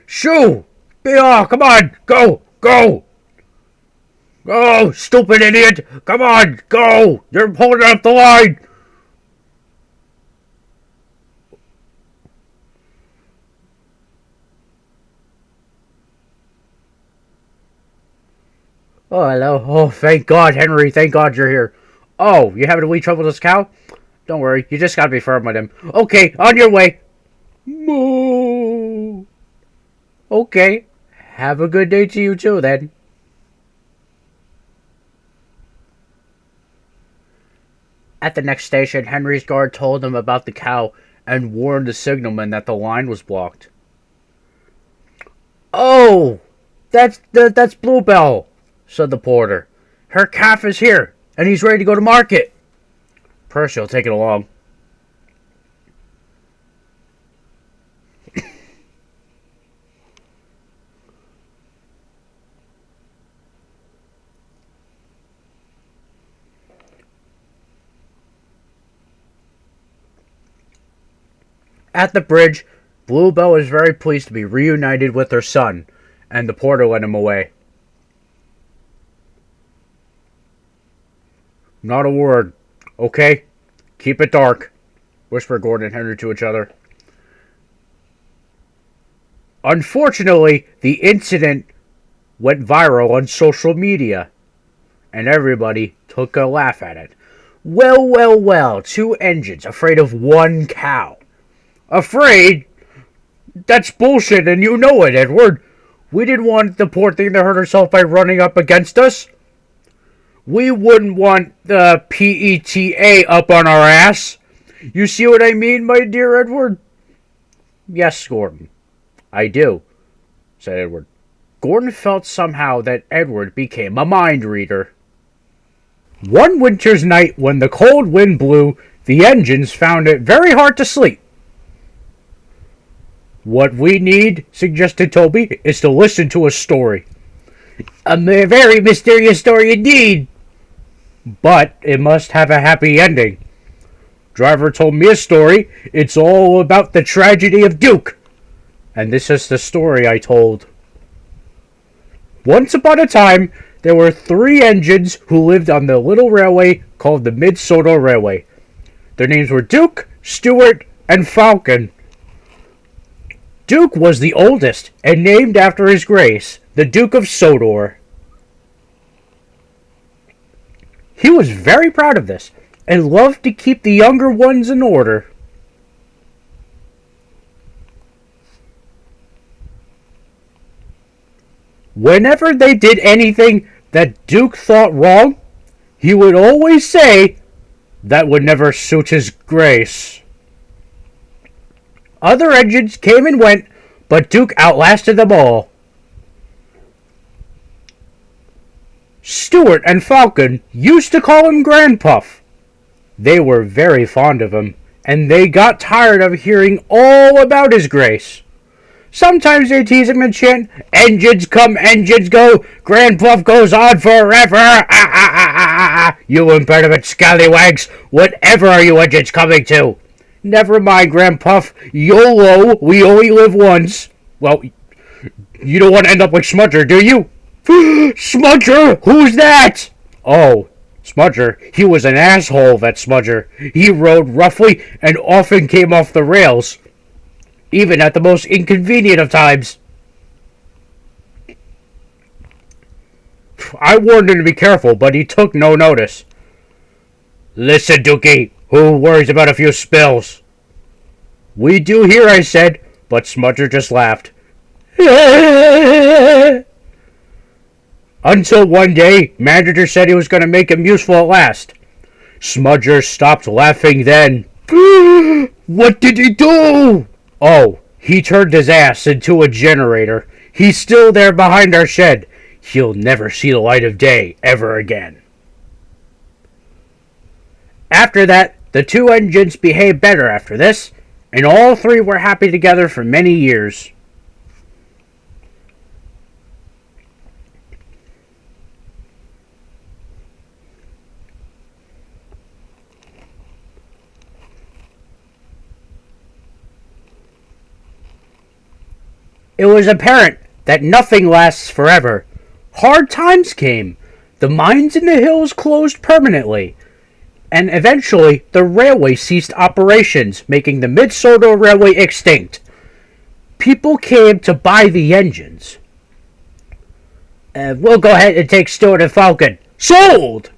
Shoo! Come on! Go! Go! Go, stupid idiot! Come on! Go! You're pulling up the line! Oh, hello. Oh, thank God, Henry. Thank God you're here. Oh, you having a wee trouble with this cow? Don't worry. You just gotta be firm with him. Okay, on your way. Moo. Okay. Have a good day to you too, then. At the next station, Henry's guard told him about the cow and warned the signalman that the line was blocked. Oh, that's Bluebell, said the porter. Her calf is here, and he's ready to go to market. Percy will take it along. At the bridge, Bluebell was very pleased to be reunited with her son, and the porter led him away. Not a word. Okay? Keep it dark, whispered Gordon and Henry to each other. Unfortunately, the incident went viral on social media, and everybody took a laugh at it. Well, well, well, two engines afraid of one cow. Afraid? That's bullshit, and you know it, Edward. We didn't want the poor thing to hurt herself by running up against us. We wouldn't want the PETA up on our ass. You see what I mean, my dear Edward? Yes, Gordon. I do, said Edward. Gordon felt somehow that Edward became a mind reader. One winter's night, when the cold wind blew, the engines found it very hard to sleep. What we need, suggested Toby, is to listen to a story. A very mysterious story indeed. But it must have a happy ending. Driver told me a story. It's all about the tragedy of Duke. And this is the story I told. Once upon a time, there were 3 engines who lived on the little railway called the Mid-Sodor Railway. Their names were Duke, Stuart, and Falcon. Duke was the oldest and named after his grace, the Duke of Sodor. He was very proud of this and loved to keep the younger ones in order. Whenever they did anything that Duke thought wrong, he would always say that would never suit his grace. Other engines came and went, but Duke outlasted them all. Stuart and Falcon used to call him Granpuff. They were very fond of him, and they got tired of hearing all about his grace. Sometimes they tease him and chant, "Engines come, engines go, Granpuff goes on forever, ah, ah, ah, ah, ah, you impediment scallywags, whatever are you engines coming to? Never mind, Granpuff, YOLO, we only live once." Well, you don't want to end up like Smudger, do you? Smudger, who's that? Oh, Smudger, he was an asshole, that Smudger. He rode roughly and often came off the rails, even at the most inconvenient of times. I warned him to be careful, but he took no notice. Listen, Dookie, who worries about a few spills? We do here, I said, but Smudger just laughed. Until one day, Manager said he was going to make him useful at last. Smudger stopped laughing then. What did he do? Oh, he turned his ass into a generator. He's still there behind our shed. He'll never see the light of day ever again. After that, the 2 engines behaved better after this, and all 3 were happy together for many years. It was apparent that nothing lasts forever. Hard times came. The mines in the hills closed permanently, and eventually the railway ceased operations, making the Mid-Sodor Railway extinct. People came to buy the engines. We'll go ahead and take Stuart and Falcon. Sold!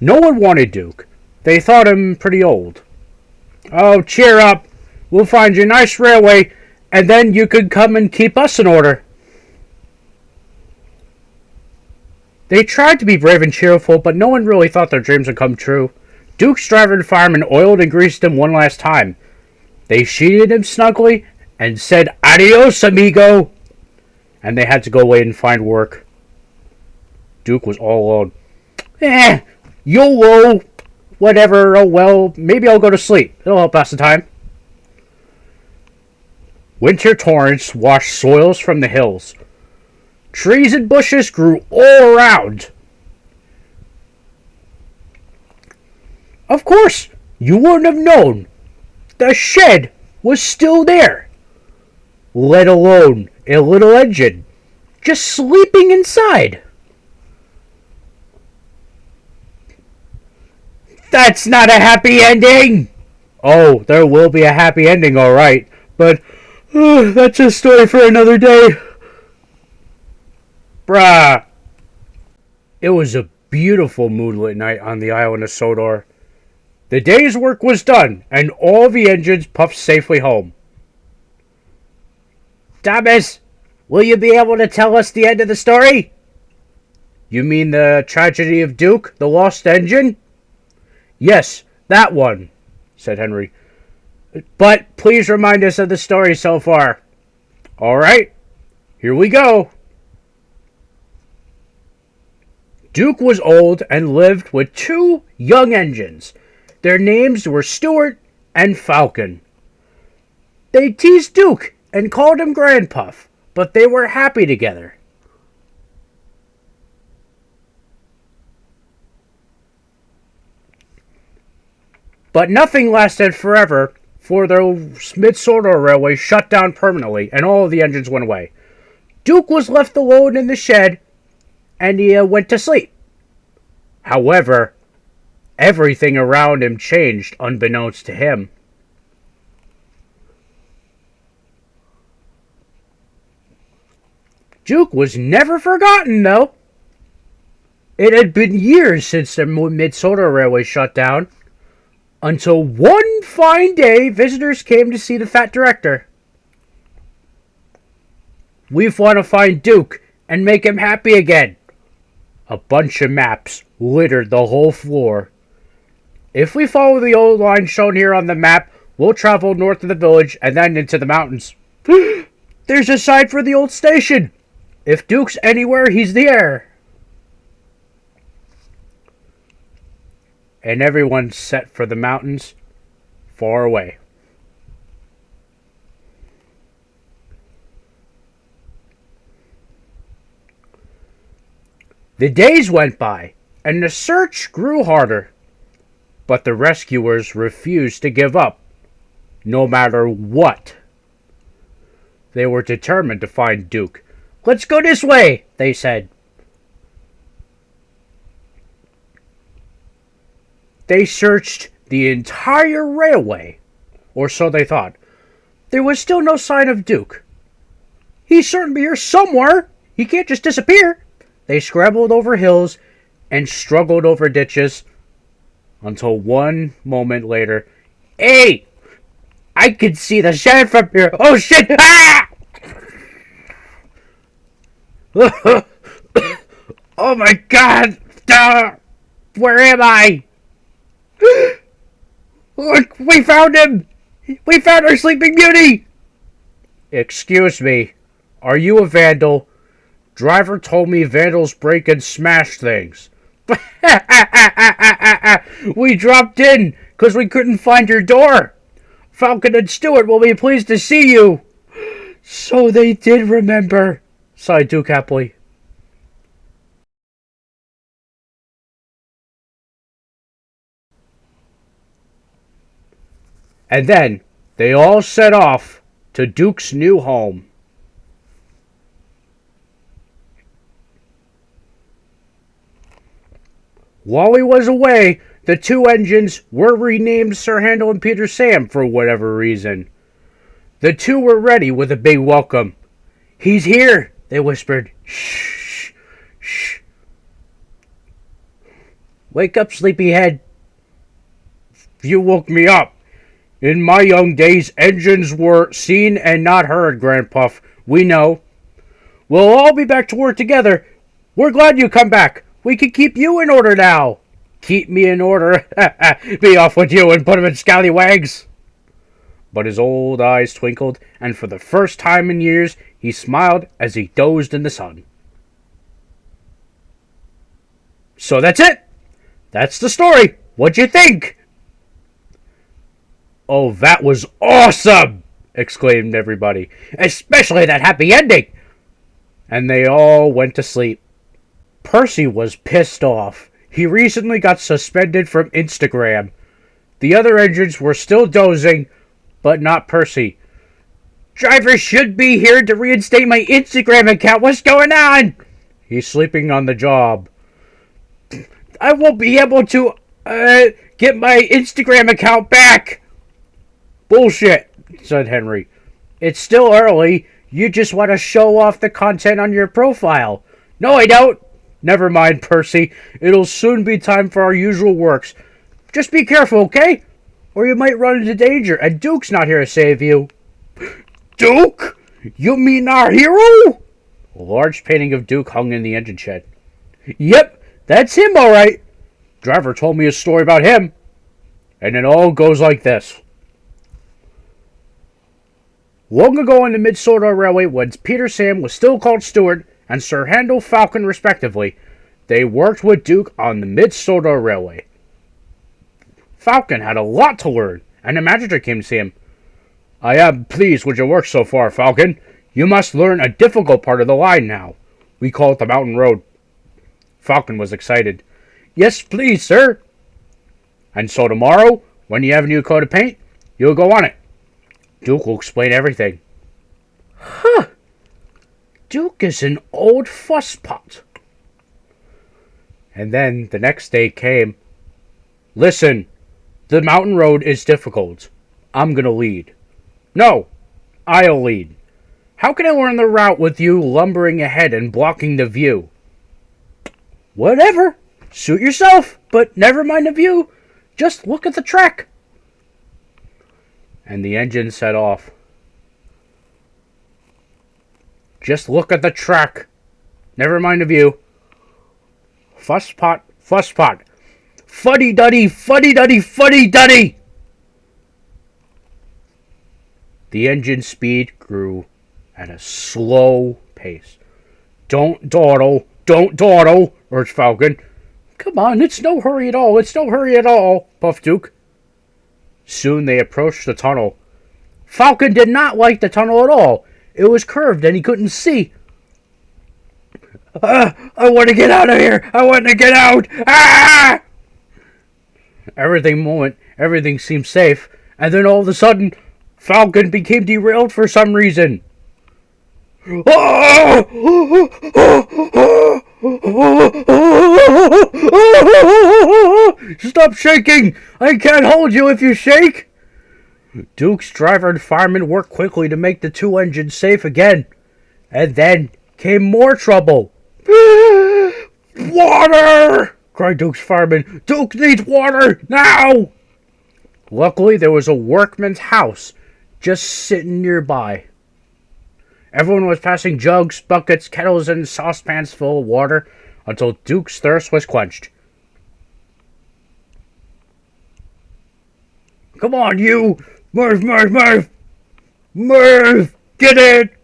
No one wanted Duke. They thought him pretty old. Oh, cheer up. We'll find you a nice railway, and then you could come and keep us in order. They tried to be brave and cheerful, but no one really thought their dreams would come true. Duke's driver and fireman oiled and greased him one last time. They sheeted him snugly and said, "Adios, amigo!" And they had to go away and find work. Duke was all alone. YOLO! Whatever, oh well, maybe I'll go to sleep. It'll help pass the time. Winter torrents washed soils from the hills. Trees and bushes grew all around. Of course, you wouldn't have known. The shed was still there. Let alone a little engine just sleeping inside. That's not a happy ending! Oh, there will be a happy ending, alright. But, that's a story for another day. Bruh. It was a beautiful moonlit night on the island of Sodor. The day's work was done, and all the engines puffed safely home. Thomas, will you be able to tell us the end of the story? You mean the tragedy of Duke, the lost engine? Yes, that one, said Henry. But please remind us of the story so far. All right, here we go. Duke was old and lived with two young engines. Their names were Stuart and Falcon. They teased Duke and called him Granpuff, but they were happy together. But nothing lasted forever, for the Mid-Sodor Railway shut down permanently, and all of the engines went away. Duke was left alone in the shed, and he went to sleep. However, everything around him changed, unbeknownst to him. Duke was never forgotten, though. It had been years since the Mid-Sodor Railway shut down, until one fine day visitors came to see the fat director. We want to find Duke and make him happy again. A bunch of maps littered the whole floor. If we follow the old line shown here on the map, we'll travel north of the village and then into the mountains. There's a sign for the old station. If Duke's anywhere, he's there. And everyone set for the mountains far away. The days went by, and the search grew harder. But the rescuers refused to give up, no matter what. They were determined to find Duke. Let's go this way, they said. They searched the entire railway, or so they thought. There was still no sign of Duke. He's certain to be here somewhere. He can't just disappear. They scrambled over hills and struggled over ditches until one moment later, hey! I can see the shed from here. Oh shit! Ah! Oh my god! Where am I? Look, we found him! We found our Sleeping Beauty! Excuse me, are you a vandal? Driver told me vandals break and smash things. We dropped in because we couldn't find your door. Falcon and Stuart will be pleased to see you. So they did remember, sighed Duke happily. And then they all set off to Duke's new home. While he was away, the two engines were renamed Sir Handel and Peter Sam for whatever reason. The two were ready with a big welcome. He's here, they whispered. Shh, shh. Wake up, sleepyhead. You woke me up. In my young days, engines were seen and not heard, Granpuff. We know. We'll all be back to work together. We're glad you come back. We can keep you in order now. Keep me in order. Be off with you and put him in scallywags. But his old eyes twinkled, and for the first time in years, he smiled as he dozed in the sun. So that's it. That's the story. What'd you think? Oh, that was awesome! Exclaimed everybody. Especially that happy ending! And they all went to sleep. Percy was pissed off. He recently got suspended from Instagram. The other engines were still dozing, but not Percy. Driver should be here to reinstate my Instagram account. What's going on? He's sleeping on the job. I won't be able to Get my Instagram account back! Bullshit, said Henry. It's still early. You just want to show off the content on your profile. No, I don't. Never mind, Percy. It'll soon be time for our usual works. Just be careful, okay? Or you might run into danger, and Duke's not here to save you. Duke? You mean our hero? A large painting of Duke hung in the engine shed. Yep, that's him, all right. Driver told me a story about him. And it all goes like this. Long ago on the Mid-Sodor Railway, when Peter Sam was still called Stuart and Sir Handel Falcon respectively, they worked with Duke on the Mid-Sodor Railway. Falcon had a lot to learn, and the manager came to see him. I am pleased with your work so far, Falcon. You must learn a difficult part of the line now. We call it the Mountain Road. Falcon was excited. Yes, please, sir. And so tomorrow, when you have a new coat of paint, you'll go on it. Duke will explain everything. Huh. Duke is an old fusspot. And then the next day came. Listen, the mountain road is difficult. I'm gonna lead. No, I'll lead. How can I learn the route with you lumbering ahead and blocking the view? Whatever. Suit yourself, but never mind the view. Just look at the track. And the engine set off. Just look at the track. Never mind the view. Fusspot, fusspot. Fuddy-duddy, fuddy-duddy, fuddy-duddy! The engine speed grew at a slow pace. Don't dawdle, urged Falcon. Come on, it's no hurry at all, puffed Duke. Soon they approached the tunnel. Falcon did not like the tunnel at all. It was curved and he couldn't see. I want to get out of here! I want to get out! Ah! Everything seemed safe, and then all of a sudden, Falcon became derailed for some reason. Stop shaking! I can't hold you if you shake! Duke's driver and fireman worked quickly to make the two engines safe again. And then came more trouble. Water! Cried Duke's fireman. Duke needs water now! Luckily, there was a workman's house just sitting nearby. Everyone was passing jugs, buckets, kettles, and saucepans full of water until Duke's thirst was quenched. Come on, you! Murph! Murph! Get it!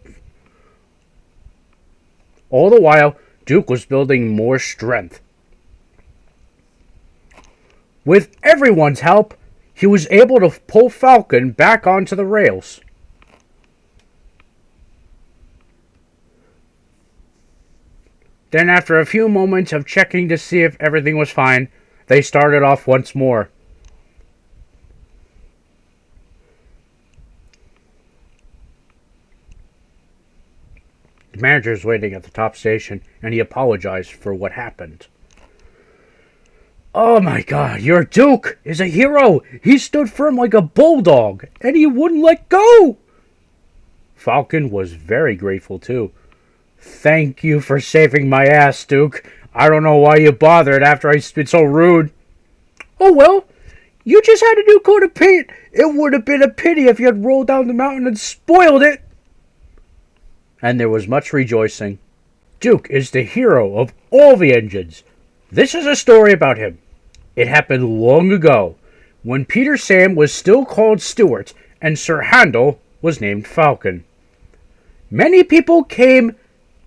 All the while, Duke was building more strength. With everyone's help, he was able to pull Falcon back onto the rails. Then, after a few moments of checking to see if everything was fine, they started off once more. The manager was waiting at the top station, and he apologized for what happened. Oh my God, your Duke is a hero! He stood firm like a bulldog, and he wouldn't let go! Falcon was very grateful, too. Thank you for saving my ass, Duke. I don't know why you bothered after I've been so rude. Oh well, you just had a new coat of paint. It would have been a pity if you had rolled down the mountain and spoiled it. And there was much rejoicing. Duke is the hero of all the engines. This is a story about him. It happened long ago, when Peter Sam was still called Stuart and Sir Handel was named Falcon. Many people came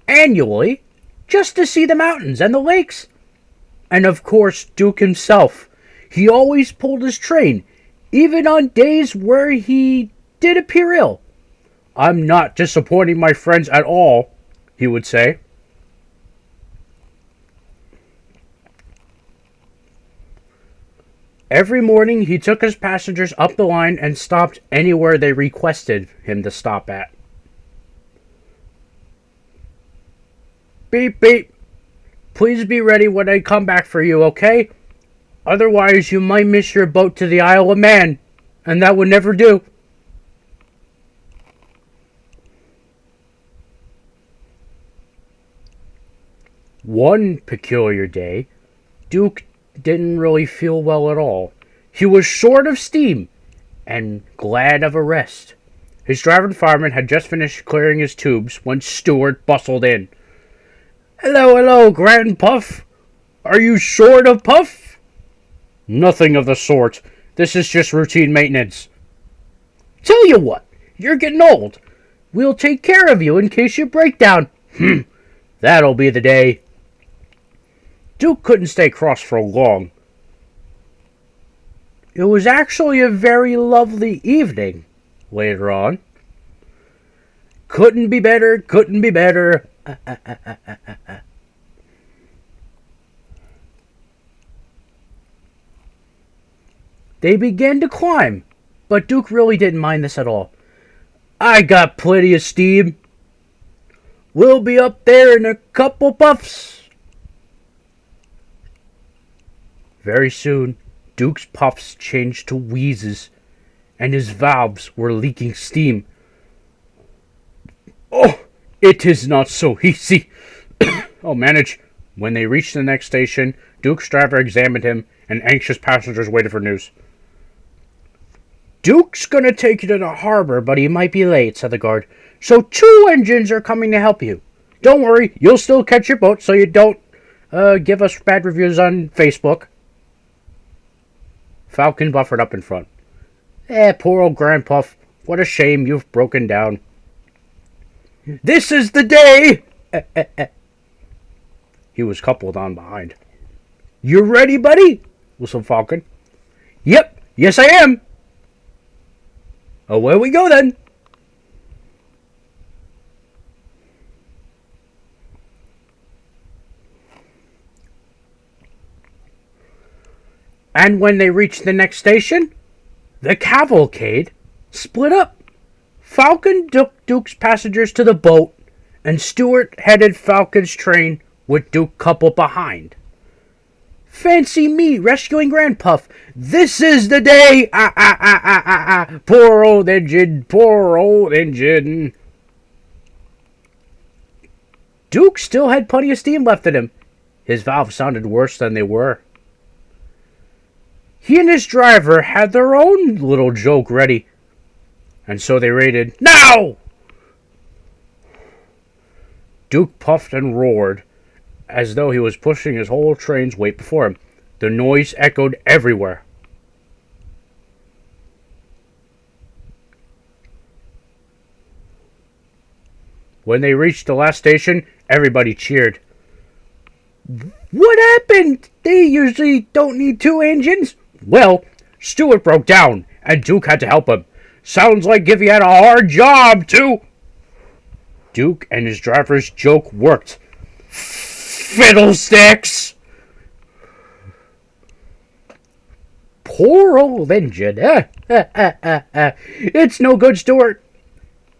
annually just to see the mountains and the lakes. And of course, Duke himself. He always pulled his train, even on days where he did appear ill. I'm not disappointing my friends at all, he would say. Every morning he took his passengers up the line and stopped anywhere they requested him to stop at. Beep, beep. Please be ready when I come back for you, okay? Otherwise, you might miss your boat to the Isle of Man, and that would never do. One peculiar day, Duke didn't really feel well at all. He was short of steam and glad of a rest. His driver and fireman had just finished clearing his tubes when Stuart bustled in. "Hello, hello, Granpuff. Are you short of puff?" "Nothing of the sort. This is just routine maintenance." "Tell you what, you're getting old. We'll take care of you in case you break down." "That'll be the day." Duke couldn't stay cross for long. It was actually a very lovely evening later on. Couldn't be better, couldn't be better. They began to climb, but Duke really didn't mind this at all. "I got plenty of steam. We'll be up there in a couple puffs." Very soon, Duke's puffs changed to wheezes, and his valves were leaking steam. "Oh, it is not so easy." "I'll manage." When they reached the next station, Duke's driver examined him, and anxious passengers waited for news. "Duke's gonna take you to the harbor, but he might be late," said the guard. "So 2 engines are coming to help you. Don't worry, you'll still catch your boat so you don't give us bad reviews on Facebook." Falcon buffered up in front. Poor old Granpuff. What a shame you've broken down." "This is the day!" He was coupled on behind. "You ready, buddy?" whistled Falcon. "Yep, yes I am." "Away we go then." And when they reached the next station, the cavalcade split up. Falcon took Duke's passengers to the boat, and Stuart headed Falcon's train with Duke coupled behind. "Fancy me rescuing Granpuff. This is the day! Ah, ah, ah, ah, ah, ah. Poor old engine, poor old engine." Duke still had plenty of steam left in him. His valves sounded worse than they were. He and his driver had their own little joke ready, and so they raided. "Now!" Duke puffed and roared, as though he was pushing his whole train's weight before him. The noise echoed everywhere. When they reached the last station, everybody cheered. "What happened? They usually don't need 2 engines." "Well, Stuart broke down, and Duke had to help him. Sounds like if he had a hard job, too." Duke and his driver's joke worked. "Fiddlesticks!" "Poor old engine. It's no good, Stuart.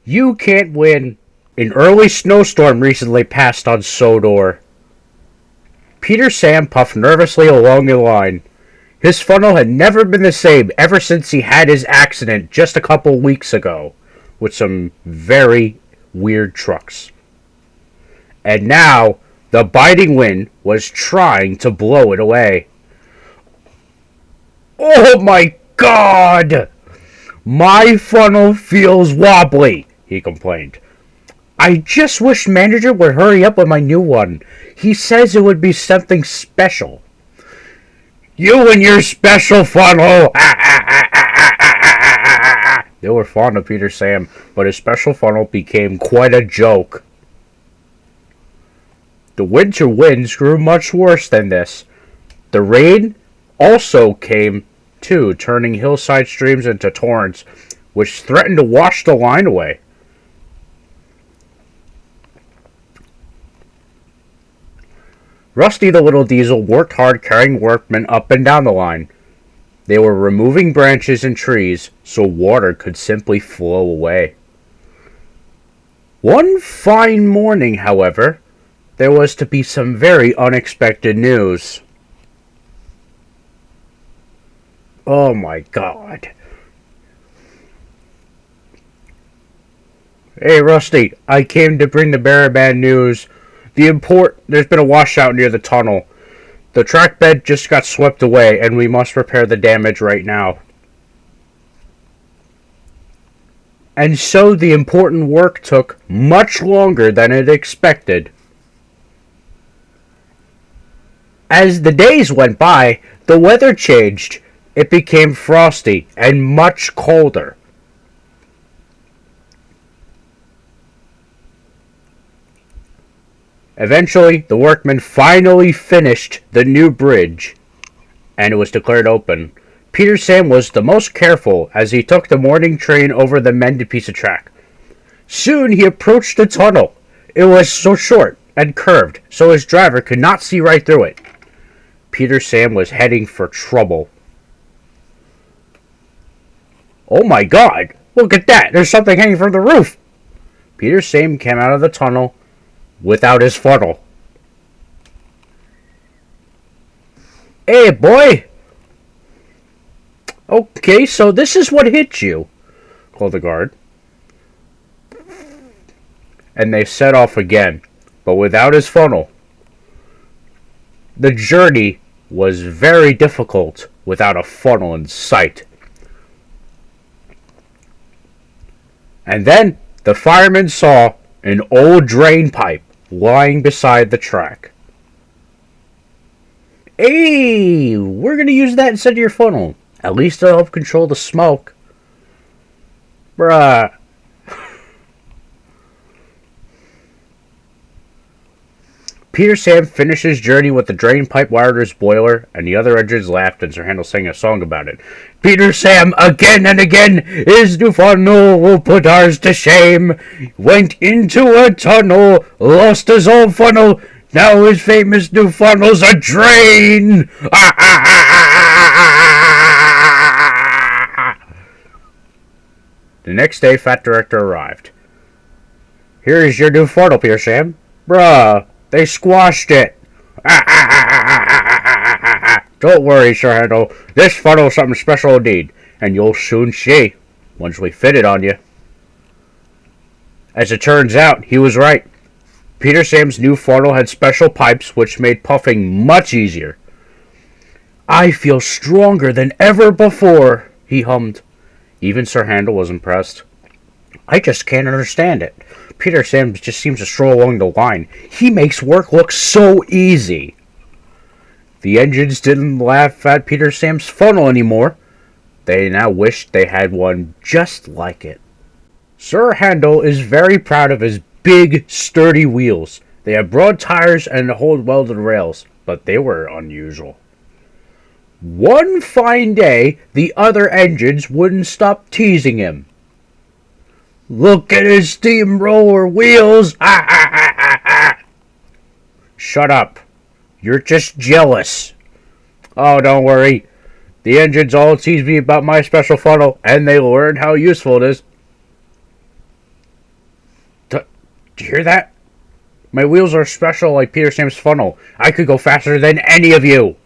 You can't win." An early snowstorm recently passed on Sodor. Peter Sam puffed nervously along the line. His funnel had never been the same ever since he had his accident just a couple weeks ago with some very weird trucks. And now the biting wind was trying to blow it away. "Oh my God! My funnel feels wobbly," he complained. "I just wish manager would hurry up with my new one. He says it would be something special." "You and your special funnel!" They were fond of Peter Sam, but his special funnel became quite a joke. The winter winds grew much worse than this. The rain also came, too, turning hillside streams into torrents, which threatened to wash the line away. Rusty the little diesel worked hard carrying workmen up and down the line. They were removing branches and trees so water could simply flow away. One fine morning, however, there was to be some very unexpected news. Oh my god. Hey Rusty, I came to bring the very bad news. There's been a washout near the tunnel. The track bed just got swept away and we must repair the damage right now. And so the important work took much longer than it expected. As the days went by, the weather changed. It became frosty and much colder. Eventually, the workmen finally finished the new bridge, and it was declared open. Peter Sam was the most careful as he took the morning train over the mended piece of track. Soon he approached the tunnel. It was so short and curved, so his driver could not see right through it. Peter Sam was heading for trouble. Oh my god! Look at that! There's something hanging from the roof! Peter Sam came out of the tunnel without his funnel. Hey, boy! Okay, so this is what hit you, called the guard. And they set off again, but without his funnel. The journey was very difficult without a funnel in sight. And then the fireman saw an old drain pipe lying beside the track. Hey, we're going to use that instead of your funnel. At least it'll help control the smoke. Bruh. Peter Sam finished his journey with the drain pipe wired to his boiler, and the other engines laughed and Sir Handel sang a song about it. Peter Sam, again and again, his new funnel will put ours to shame. Went into a tunnel, lost his old funnel, now his famous new funnel's a drain! The next day, Fat Director arrived. Here is your new funnel, Peter Sam. Bruh, they squashed it. Don't worry, Sir Handel. This funnel is something special indeed, and you'll soon see once we fit it on you. As it turns out, he was right. Peter Sam's new funnel had special pipes which made puffing much easier. I feel stronger than ever before, he hummed. Even Sir Handel was impressed. I just can't understand it. Peter Sam just seems to stroll along the line. He makes work look so easy. The engines didn't laugh at Peter Sam's funnel anymore. They now wished they had one just like it. Sir Handel is very proud of his big, sturdy wheels. They have broad tires and hold welded rails, but they were unusual. One fine day, the other engines wouldn't stop teasing him. Look at his steamroller wheels! Shut up. You're just jealous. Oh, don't worry. The engines all tease me about my special funnel, and they learn how useful it is. Did you hear that? My wheels are special like Peter Sam's funnel. I could go faster than any of you.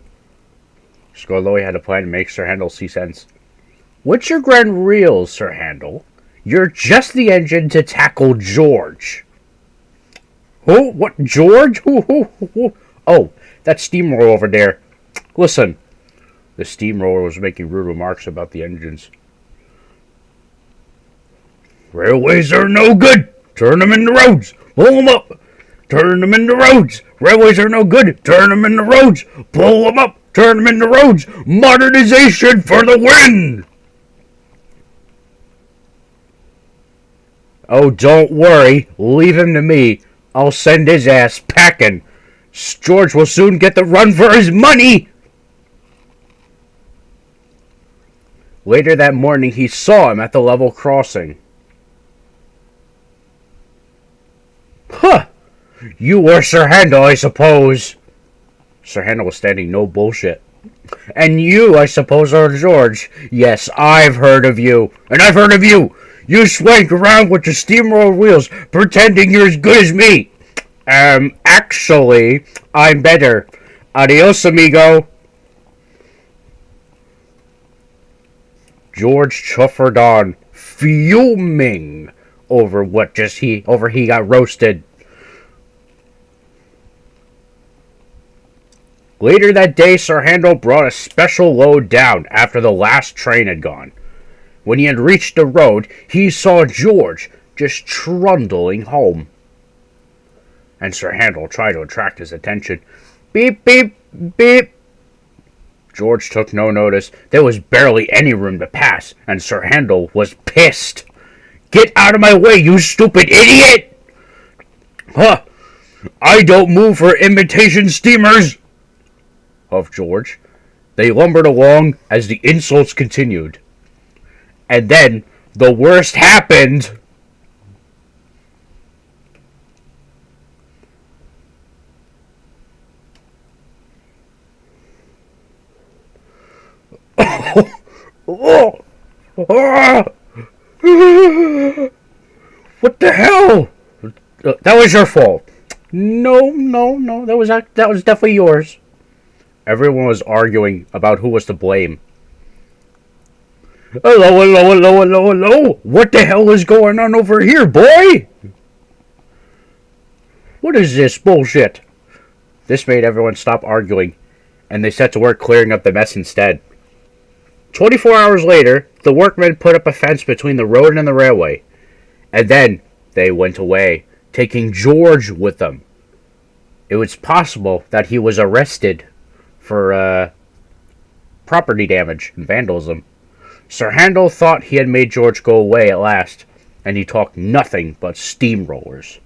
Scarloy had a plan to make Sir Handel see sense. What's your grand wheels, Sir Handel? You're just the engine to tackle George. Oh, what, George? Oh, that steamroller over there. Listen. The steamroller was making rude remarks about the engines. Railways are no good. Turn them into roads. Pull them up. Turn them into roads. Railways are no good. Turn them into roads. Pull them up. Turn them into roads. Modernization for the win. Oh, don't worry. Leave him to me. I'll send his ass packing. George will soon get the run for his money. Later that morning, he saw him at the level crossing. Huh! You were Sir Handel, I suppose. Sir Handel was standing no bullshit. And you, I suppose, are George. Yes, I've heard of you. And I've heard of you. You swank around with your steamroller wheels, pretending you're as good as me. Actually, I'm better. Adios, amigo. George chuffered on, fuming over he got roasted. Later that day, Sir Handel brought a special load down after the last train had gone. When he had reached the road, he saw George just trundling home. And Sir Handel tried to attract his attention. Beep, beep, beep. George took no notice. There was barely any room to pass, and Sir Handel was pissed. Get out of my way, you stupid idiot! Huh! I don't move for imitation steamers! Of George. They lumbered along as the insults continued. And then, the worst happened! What the hell? That was your fault. No. That was definitely yours. Everyone was arguing about who was to blame. Hello. What the hell is going on over here, boy? What is this bullshit? This made everyone stop arguing, and they set to work clearing up the mess instead. 24 hours later, the workmen put up a fence between the road and the railway, and then they went away, taking George with them. It was possible that he was arrested for property damage and vandalism. Sir Handel thought he had made George go away at last, and he talked nothing but steamrollers.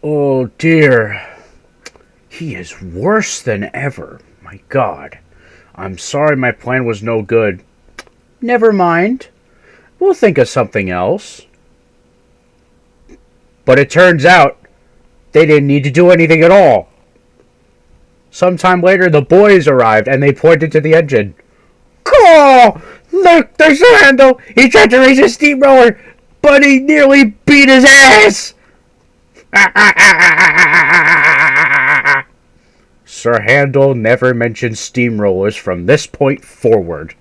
Oh dear, he is worse than ever. My God, I'm sorry my plan was no good. Never mind, we'll think of something else. But it turns out they didn't need to do anything at all. Sometime later, the boys arrived, and they pointed to the engine. Cool! Look, there's Sir Handel! He tried to raise a steamroller, but he nearly beat his ass! Sir Handel never mentioned steamrollers from this point forward.